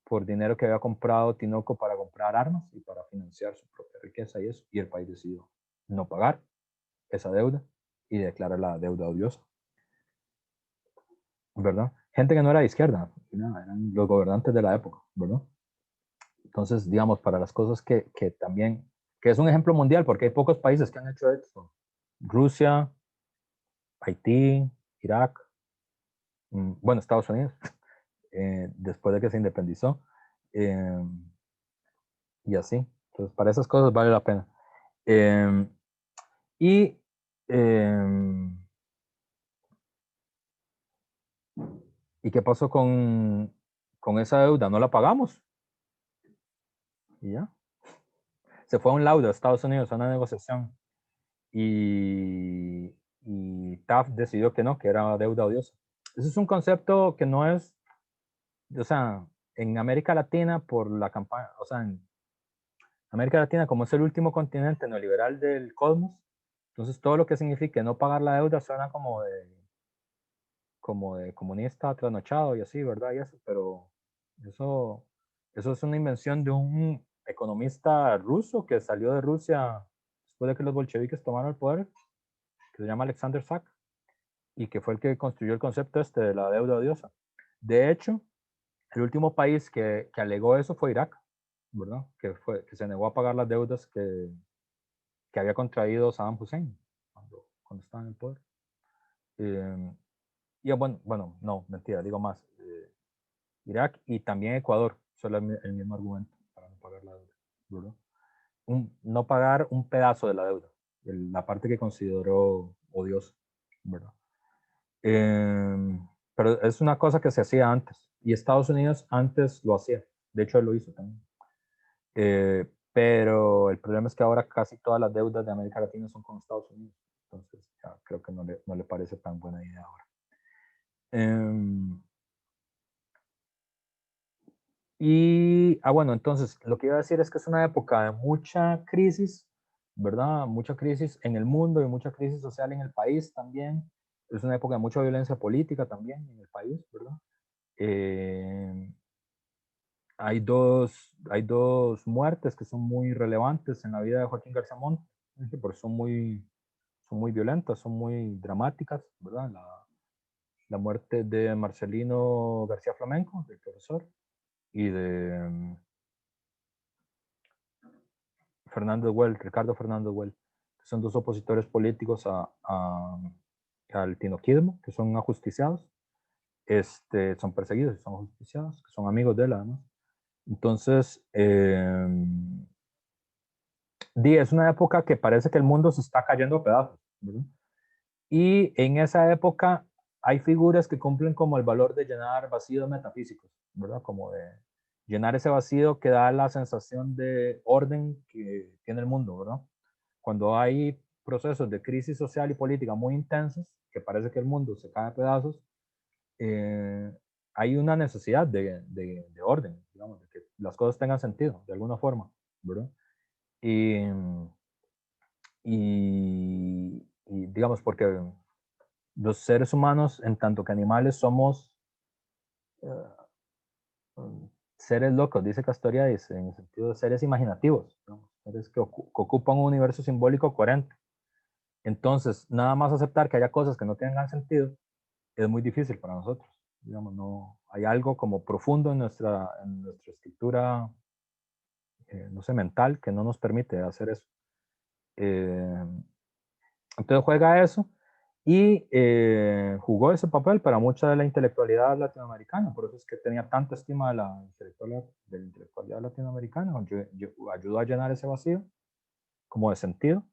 por dinero que había comprado Tinoco para comprar armas y para financiar su propia riqueza y eso, y el país decidió no pagar esa deuda y declarar la deuda odiosa. ¿verdad? Gente que no era de izquierda, nada, eran los gobernantes de la época, ¿verdad? Entonces, digamos, para las cosas que también, que es un ejemplo mundial, porque hay pocos países que han hecho esto. Rusia, Haití, Irak, bueno, Estados Unidos, después de que se independizó, eh, y así. Entonces, para esas cosas vale la pena. Eh, y, eh, ¿Y qué pasó con esa deuda? No la pagamos. Y ya. Se fue a un laudo a Estados Unidos a una negociación. Y Taft decidió que no, que era deuda odiosa. Ese es un concepto que no es, o sea, en América Latina por la campaña, o sea, en América Latina como es el último continente neoliberal del cosmos, entonces todo lo que signifique no pagar la deuda suena como de comunista trasnochado y así, ¿verdad? Y eso, pero eso, eso es una invención de un economista ruso que salió de Rusia después de que los bolcheviques tomaron el poder, que se llama Alexander Sack, y que fue el que construyó el concepto este de la deuda odiosa. De hecho, el último país que alegó eso fue Irak, ¿verdad? Que se negó a pagar las deudas que había contraído Saddam Hussein cuando estaba en el poder. Y bueno, no, mentira, digo más. Irak y también Ecuador, solo el mismo argumento para no pagar la deuda, ¿verdad? No pagar un pedazo de la deuda, la parte que consideró odiosa, ¿verdad? Pero es una cosa que se hacía antes y Estados Unidos antes lo hacía, de hecho él lo hizo también. Pero el problema es que ahora casi todas las deudas de América Latina son con Estados Unidos, entonces ya creo que no le parece tan buena idea ahora. Bueno, entonces lo que iba a decir es que es una época de mucha crisis, ¿verdad? Mucha crisis en el mundo y mucha crisis social en el país también. Es una época de mucha violencia política también en el país, ¿verdad? Eh, hay dos muertes que son muy relevantes en la vida de Joaquín García Montt, porque son muy violentas, son muy dramáticas, ¿verdad? La muerte de Marcelino García Flamenco, del profesor, y de Fernando Güell, Ricardo Fernández Güell, que son dos opositores políticos al tinoquismo, que son ajusticiados, son perseguidos y son ajusticiados, que son amigos de él además. Entonces, es una época que parece que el mundo se está cayendo a pedazos, ¿verdad? Y en esa época hay figuras que cumplen como el valor de llenar vacíos metafísicos, ¿verdad? Como de llenar ese vacío que da la sensación de orden que tiene el mundo, ¿verdad? Cuando hay procesos de crisis social y política muy intensos, que parece que el mundo se cae a pedazos, eh, hay una necesidad de orden, digamos, de que las cosas tengan sentido de alguna forma, ¿verdad? Y, y digamos, porque los seres humanos, en tanto que animales, somos seres locos, dice Castoriadis, en el sentido de seres imaginativos, ¿no? Seres que ocupan un universo simbólico coherente. Entonces, nada más aceptar que haya cosas que no tengan sentido es muy difícil para nosotros. Digamos, no, hay algo como profundo en nuestra estructura, no sé, mental, que no nos permite hacer eso. Eh, entonces juega eso y jugó ese papel para mucha de la intelectualidad latinoamericana, por eso es que tenía tanta estima de la intelectualidad latinoamericana, ayudó a llenar ese vacío como de sentido,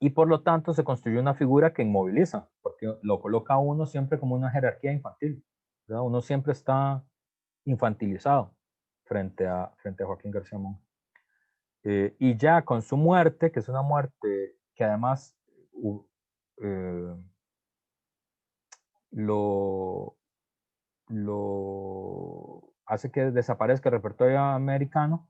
y por lo tanto se construyó una figura que inmoviliza, porque lo coloca a uno siempre como una jerarquía infantil, ¿verdad? Uno siempre está infantilizado frente a Joaquín García Monge. Y ya con su muerte, que es una muerte que además eh, lo, lo hace que desaparezca el repertorio americano,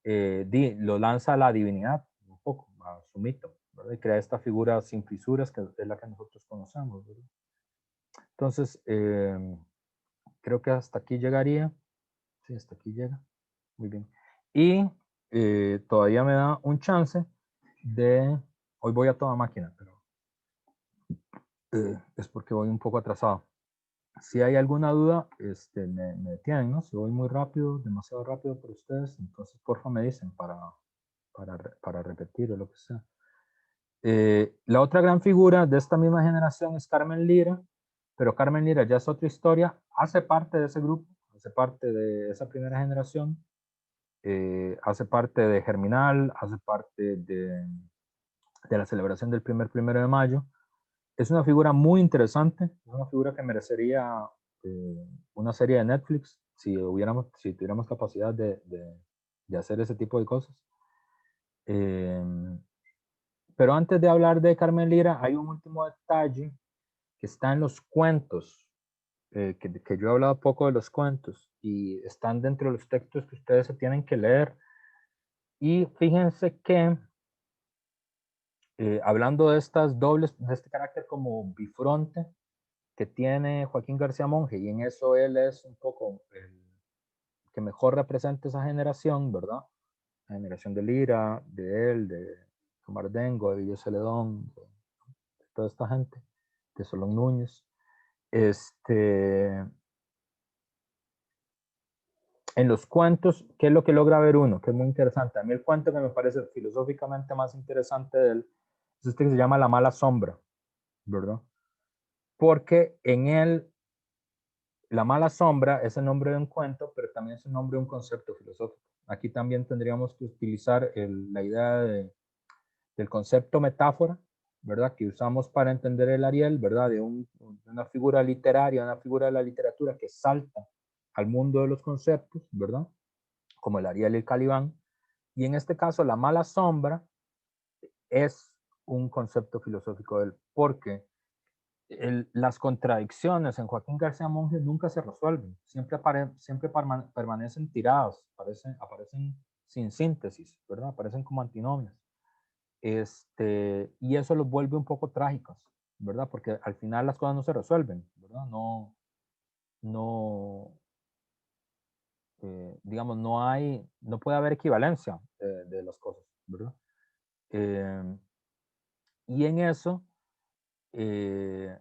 lo lanza a la divinidad, un poco, a su mito, ¿verdad? Y crea esta figura sin fisuras que es la que nosotros conocemos, ¿verdad? Entonces, creo que hasta aquí llegaría. Sí, hasta aquí llega. Muy bien. Y todavía me da un chance de... Hoy voy a toda máquina, pero es porque voy un poco atrasado. Si hay alguna duda, me detienen, ¿no? Si voy muy rápido, demasiado rápido para ustedes, entonces porfa me dicen para repetir o lo que sea. La otra gran figura de esta misma generación es Carmen Lira, pero Carmen Lira ya es otra historia, hace parte de ese grupo, hace parte de esa primera generación, hace parte de Germinal, hace parte de la celebración del primero de mayo. Es una figura muy interesante, es una figura que merecería una serie de Netflix si tuviéramos capacidad de hacer ese tipo de cosas. Pero antes de hablar de Carmen Lira, hay un último detalle que está en los cuentos, que yo he hablado poco de los cuentos y están dentro de los textos que ustedes se tienen que leer. Y fíjense que hablando de estas dobles, de este carácter como bifronte que tiene Joaquín García Monge, y en eso él es un poco el que mejor representa esa generación, ¿verdad? La generación de Lira, de él, de Camardengo, de Villo Celedón, de toda esta gente, de Solón Núñez. En los cuentos, ¿qué es lo que logra ver uno? Que es muy interesante. A mí el cuento que me parece filosóficamente más interesante de él es este que se llama La mala sombra, ¿verdad? Porque en él, La mala sombra es el nombre de un cuento, pero también es el nombre de un concepto filosófico. Aquí también tendríamos que utilizar la idea del concepto metáfora, ¿verdad? Que usamos para entender el Ariel, ¿verdad? De una figura literaria, una figura de la literatura que salta al mundo de los conceptos, ¿verdad? Como el Ariel y el Calibán. Y en este caso, la mala sombra es un concepto filosófico del porque las contradicciones en Joaquín García Monge nunca se resuelven, siempre permanecen tirados, aparecen sin síntesis, ¿verdad? Aparecen como antinomios. Y eso los vuelve un poco trágicos, ¿verdad? Porque al final las cosas no se resuelven, ¿verdad? No, digamos, no puede haber equivalencia de las cosas, ¿verdad? Y en eso, eh,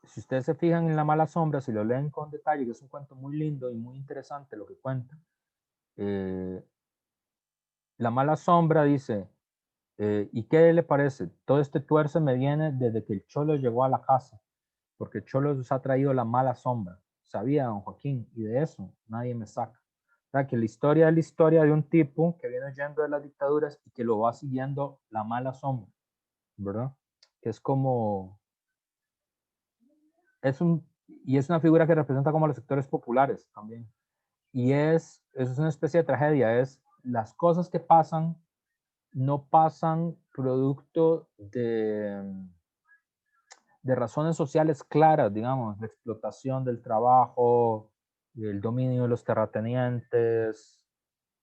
si ustedes se fijan en La mala sombra, si lo leen con detalle, que es un cuento muy lindo y muy interesante lo que cuenta, La mala sombra dice, ¿y qué le parece? Todo este tuerce me viene desde que el Cholo llegó a la casa, porque el Cholo nos ha traído la mala sombra. Sabía, don Joaquín, y de eso nadie me saca. O sea, que la historia es la historia de un tipo que viene huyendo de las dictaduras y que lo va siguiendo la mala sombra, ¿verdad? Que es como, y es una figura que representa como los sectores populares también. Y es una especie de tragedia, es las cosas que pasan no pasan producto de razones sociales claras, digamos, de explotación del trabajo, el dominio de los terratenientes,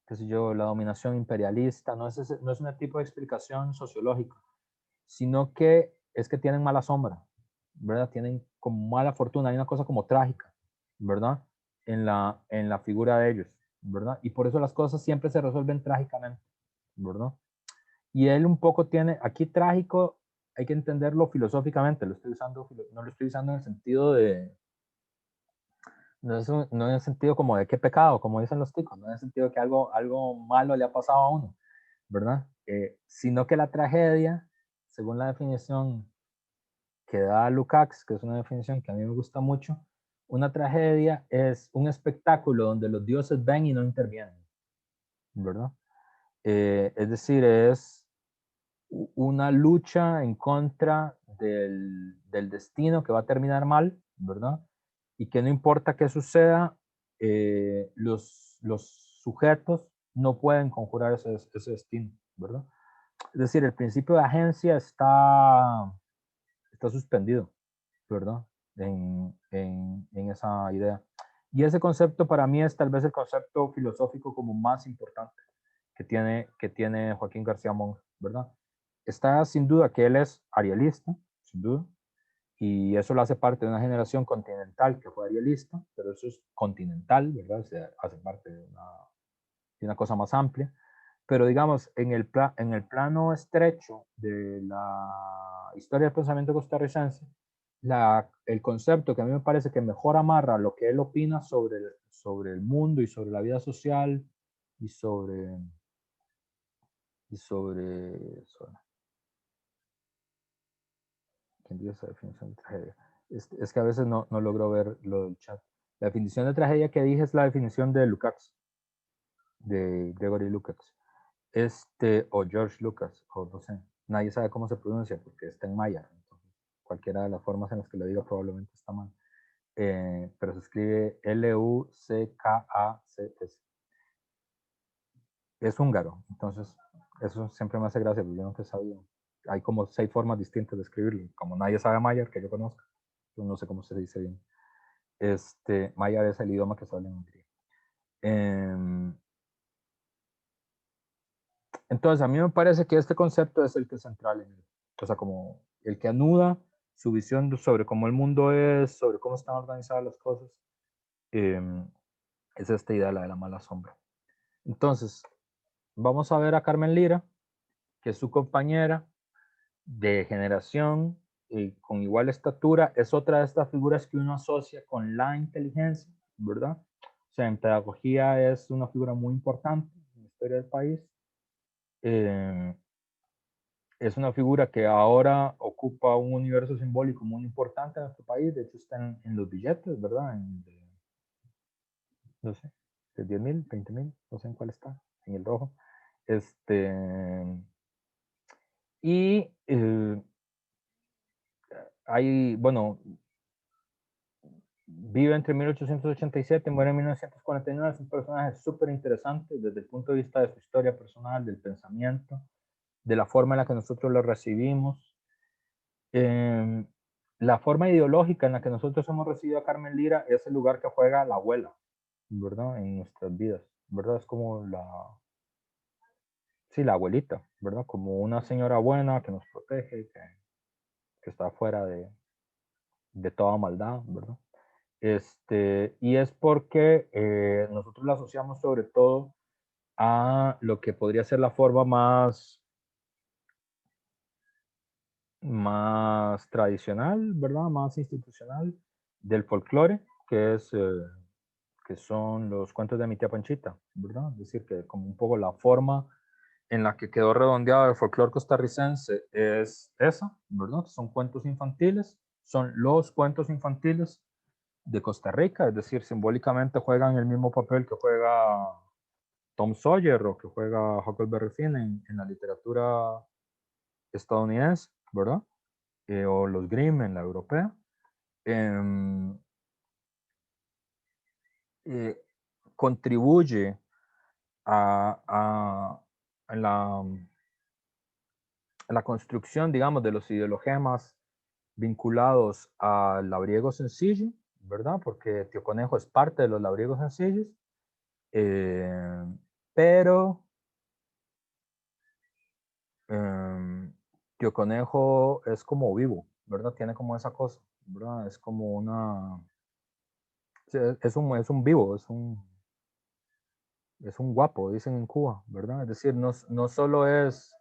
qué sé yo, la dominación imperialista, no es un tipo de explicación sociológica, sino que es que tienen mala sombra, ¿verdad? Tienen como mala fortuna, hay una cosa como trágica, ¿verdad? En la figura de ellos, ¿verdad? Y por eso las cosas siempre se resuelven trágicamente, ¿verdad? Y él un poco tiene, aquí trágico, hay que entenderlo filosóficamente, no lo estoy usando en el sentido no en el sentido como de qué pecado, como dicen los ticos, no en el sentido de que algo malo le ha pasado a uno, ¿verdad? Sino que la tragedia, según la definición que da Lukács, que es una definición que a mí me gusta mucho, una tragedia es un espectáculo donde los dioses ven y no intervienen, ¿verdad? Es decir, es una lucha en contra del destino que va a terminar mal, ¿verdad? Y que no importa qué suceda, los sujetos no pueden conjurar ese destino, ¿verdad? Es decir, el principio de agencia está suspendido, ¿verdad? En esa idea. Y ese concepto para mí es tal vez el concepto filosófico como más importante que tiene Joaquín García Monge, ¿verdad? Está sin duda que él es arielista, sin duda, y eso lo hace parte de una generación continental que fue arielista, pero eso es continental, ¿verdad? Se hace parte de una cosa más amplia. Pero digamos, en el plano estrecho de la historia del pensamiento costarricense, el concepto que a mí me parece que mejor amarra lo que él opina sobre el mundo y sobre la vida social y sobre ¿quién dio esa definición de tragedia? Es que a veces no logro ver lo del chat. La definición de tragedia que dije es la definición de Lukács, de Gregory Lukács. O George Lucas, o no sé. Nadie sabe cómo se pronuncia porque está en maya. Entonces, cualquiera de las formas en las que lo diga probablemente está mal. Pero se escribe Lucks. Es húngaro, entonces eso siempre me hace gracia, porque yo nunca he sabido. Hay como 6 formas distintas de escribirlo. Como nadie sabe maya, que yo conozca, yo no sé cómo se dice bien. Maya es el idioma que se habla en Hungría. Entonces, a mí me parece que este concepto es el que es central en él. O sea, como el que anuda su visión sobre cómo el mundo es, sobre cómo están organizadas las cosas, es esta idea, la de la mala sombra. Entonces, vamos a ver a Carmen Lira, que es su compañera de generación, con igual estatura, es otra de estas figuras que uno asocia con la inteligencia, ¿verdad? O sea, en pedagogía es una figura muy importante en la historia del país. Es una figura que ahora ocupa un universo simbólico muy importante en nuestro país. De hecho, está en los billetes, ¿verdad? No sé, de 10,000, 20,000, no sé en cuál está, en el rojo. Y bueno, vive entre 1887 y muere en 1949. Es un personaje súper interesante desde el punto de vista de su historia personal, del pensamiento, de la forma en la que nosotros lo recibimos. La forma ideológica en la que nosotros hemos recibido a Carmen Lira es el lugar que juega la abuela, ¿verdad? En nuestras vidas, ¿verdad? Es como sí, la abuelita, ¿verdad? Como una señora buena que nos protege, que está fuera de toda maldad, ¿verdad? Y es porque nosotros la asociamos sobre todo a lo que podría ser la forma más tradicional, ¿verdad? Más institucional del folclore, que son los cuentos de mi tía Panchita, ¿verdad? Es decir, que como un poco la forma en la que quedó redondeado el folclore costarricense es esa, ¿verdad? Son cuentos infantiles, son los cuentos infantiles de Costa Rica, es decir, simbólicamente juegan el mismo papel que juega Tom Sawyer o que juega Huckleberry Finn en la literatura estadounidense, ¿verdad? O los Grimm en la europea. Eh, eh, Contribuye a la construcción, digamos, de los ideologemas vinculados al labriego sencillo, ¿verdad? Porque Tío Conejo es parte de los labriegos sencillos, pero Tío Conejo es como vivo, ¿verdad? Tiene como esa cosa, ¿verdad? Es como es un vivo, es un guapo, dicen en Cuba, ¿verdad? Es decir, no solo es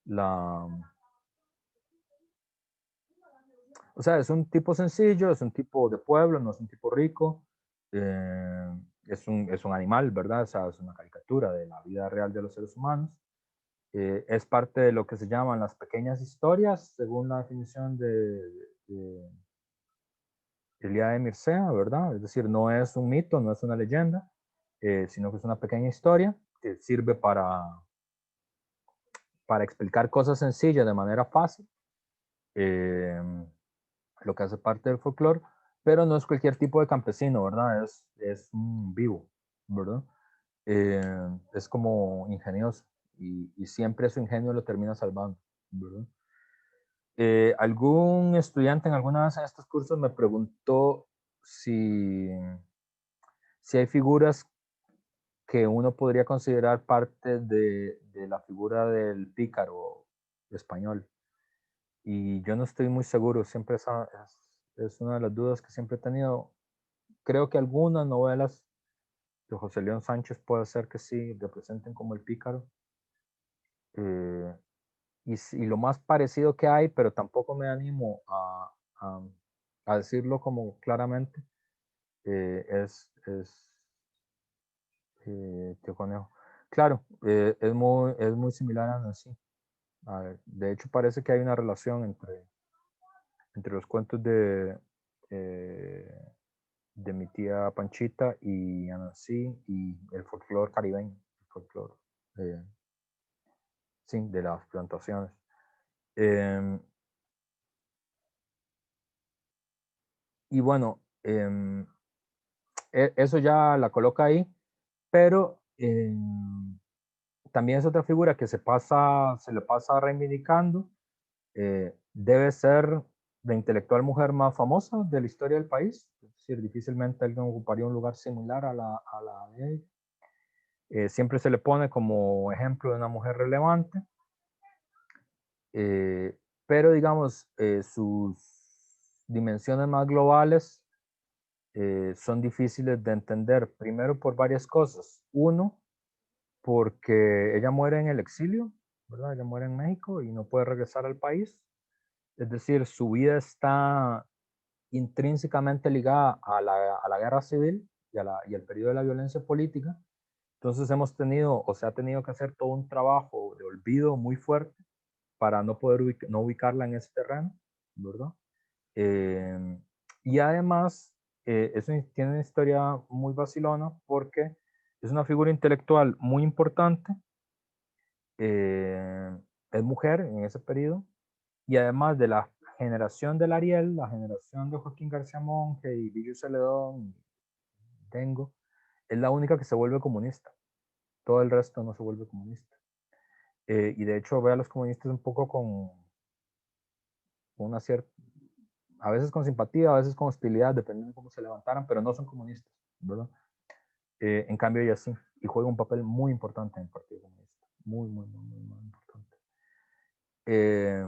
la... O sea, es un tipo sencillo, es un tipo de pueblo, no es un tipo rico, es un animal, ¿verdad? O sea, es una caricatura de la vida real de los seres humanos. Es parte de lo que se llaman las pequeñas historias, según la definición de Ilíada de Mircea, ¿verdad? Es decir, no es un mito, no es una leyenda, sino que es una pequeña historia que sirve para explicar cosas sencillas de manera fácil, lo que hace parte del folclore, pero no es cualquier tipo de campesino, ¿verdad? Es un vivo, ¿verdad? Es como ingenioso y siempre su ingenio lo termina salvando, ¿verdad? Algún estudiante en alguna vez en estos cursos me preguntó si hay figuras que uno podría considerar parte de la figura del pícaro español. Y yo no estoy muy seguro, siempre esa es una de las dudas que siempre he tenido. Creo que algunas novelas de José León Sánchez puede ser que sí representen como el pícaro. y lo más parecido que hay, pero tampoco me animo a decirlo como claramente, es Tío Conejo. Claro, es muy similar a Nancy. A ver, de hecho, parece que hay una relación entre los cuentos eh, de mi tía Panchita y Anansi y el folclore caribeño, el folclore sí, de las plantaciones. Em, y bueno, eso ya la coloca ahí, pero también es otra figura que se le pasa reivindicando. Debe ser la intelectual mujer más famosa de la historia del país, es decir, difícilmente alguien ocuparía un lugar similar a la de ella. Siempre se le pone como ejemplo de una mujer relevante, eh, pero digamos, sus dimensiones más globales son difíciles de entender, primero por varias cosas. Uno, porque ella muere en el exilio, ¿verdad? Ella muere en México y no puede regresar al país. Es decir, su vida está intrínsecamente ligada a la guerra civil y al periodo de la violencia política. Entonces hemos tenido, o se ha tenido que hacer todo un trabajo de olvido muy fuerte para no poder no ubicarla en ese terreno, ¿verdad? Eh, y además, eso tiene una historia muy vacilona porque es una figura intelectual muy importante, eh, es mujer en ese periodo, y además de la generación del Ariel, la generación de Joaquín García Monge y Billo Celedón, Tengo, es la única que se vuelve comunista. Todo el resto no se vuelve comunista. Y de hecho ve a los comunistas un poco con una cierta, a veces con simpatía, a veces con hostilidad, dependiendo de cómo se levantaran, pero no son comunistas, ¿verdad? En cambio ella sí, y juega un papel muy importante en el Partido Comunista, muy, muy, muy, muy, muy importante. Eh,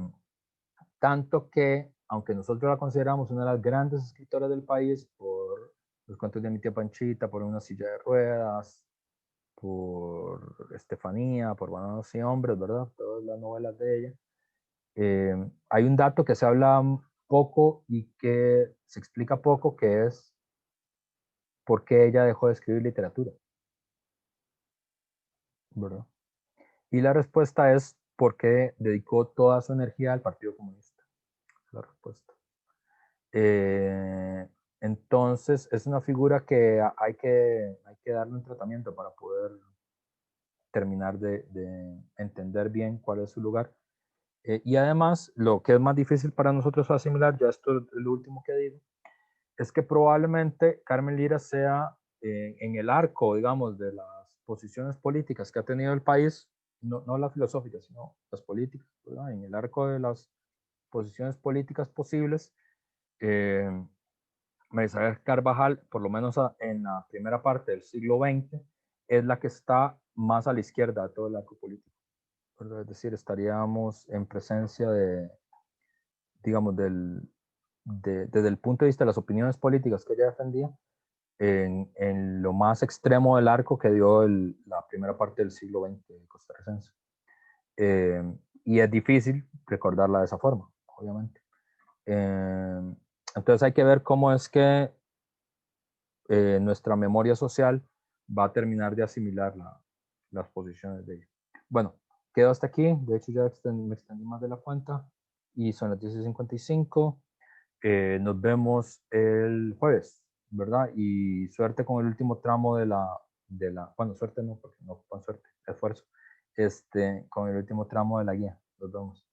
Tanto que, aunque nosotros la consideramos una de las grandes escritoras del país por los cuentos de mi tía Panchita, por Una silla de ruedas, por Estefanía, por Bananos y Hombres, ¿verdad? Todas las novelas de ella. Hay un dato que se habla poco y que se explica poco, que es por qué ella dejó de escribir literatura, ¿verdad? Y la respuesta es porque dedicó toda su energía al Partido Comunista. La respuesta. Eh, entonces, es una figura que hay que darle un tratamiento para poder terminar de entender bien cuál es su lugar. Y además, lo que es más difícil para nosotros asimilar, ya esto es lo último que digo, es que probablemente Carmen Lira sea en el arco, digamos, de las posiciones políticas que ha tenido el país, no las filosóficas, sino las políticas, ¿verdad? En el arco de las posiciones políticas posibles, eh, María Isabel Carvajal, por lo menos en la primera parte del siglo XX, es la que está más a la izquierda de todo el arco político, ¿verdad? Es decir, estaríamos en presencia de, digamos, desde el punto de vista de las opiniones políticas que ella defendía, en lo más extremo del arco que dio la primera parte del siglo XX costarricense. Eh, y es difícil recordarla de esa forma, obviamente. Eh, entonces hay que ver cómo es que nuestra memoria social va a terminar de asimilar las posiciones de ella. Bueno, quedo hasta aquí. De hecho, ya me extendí más de la cuenta y son las 10:55. Nos vemos el jueves, ¿verdad? Y suerte con el último tramo bueno, suerte no, porque no con suerte, esfuerzo, con el último tramo de la guía. Nos vemos.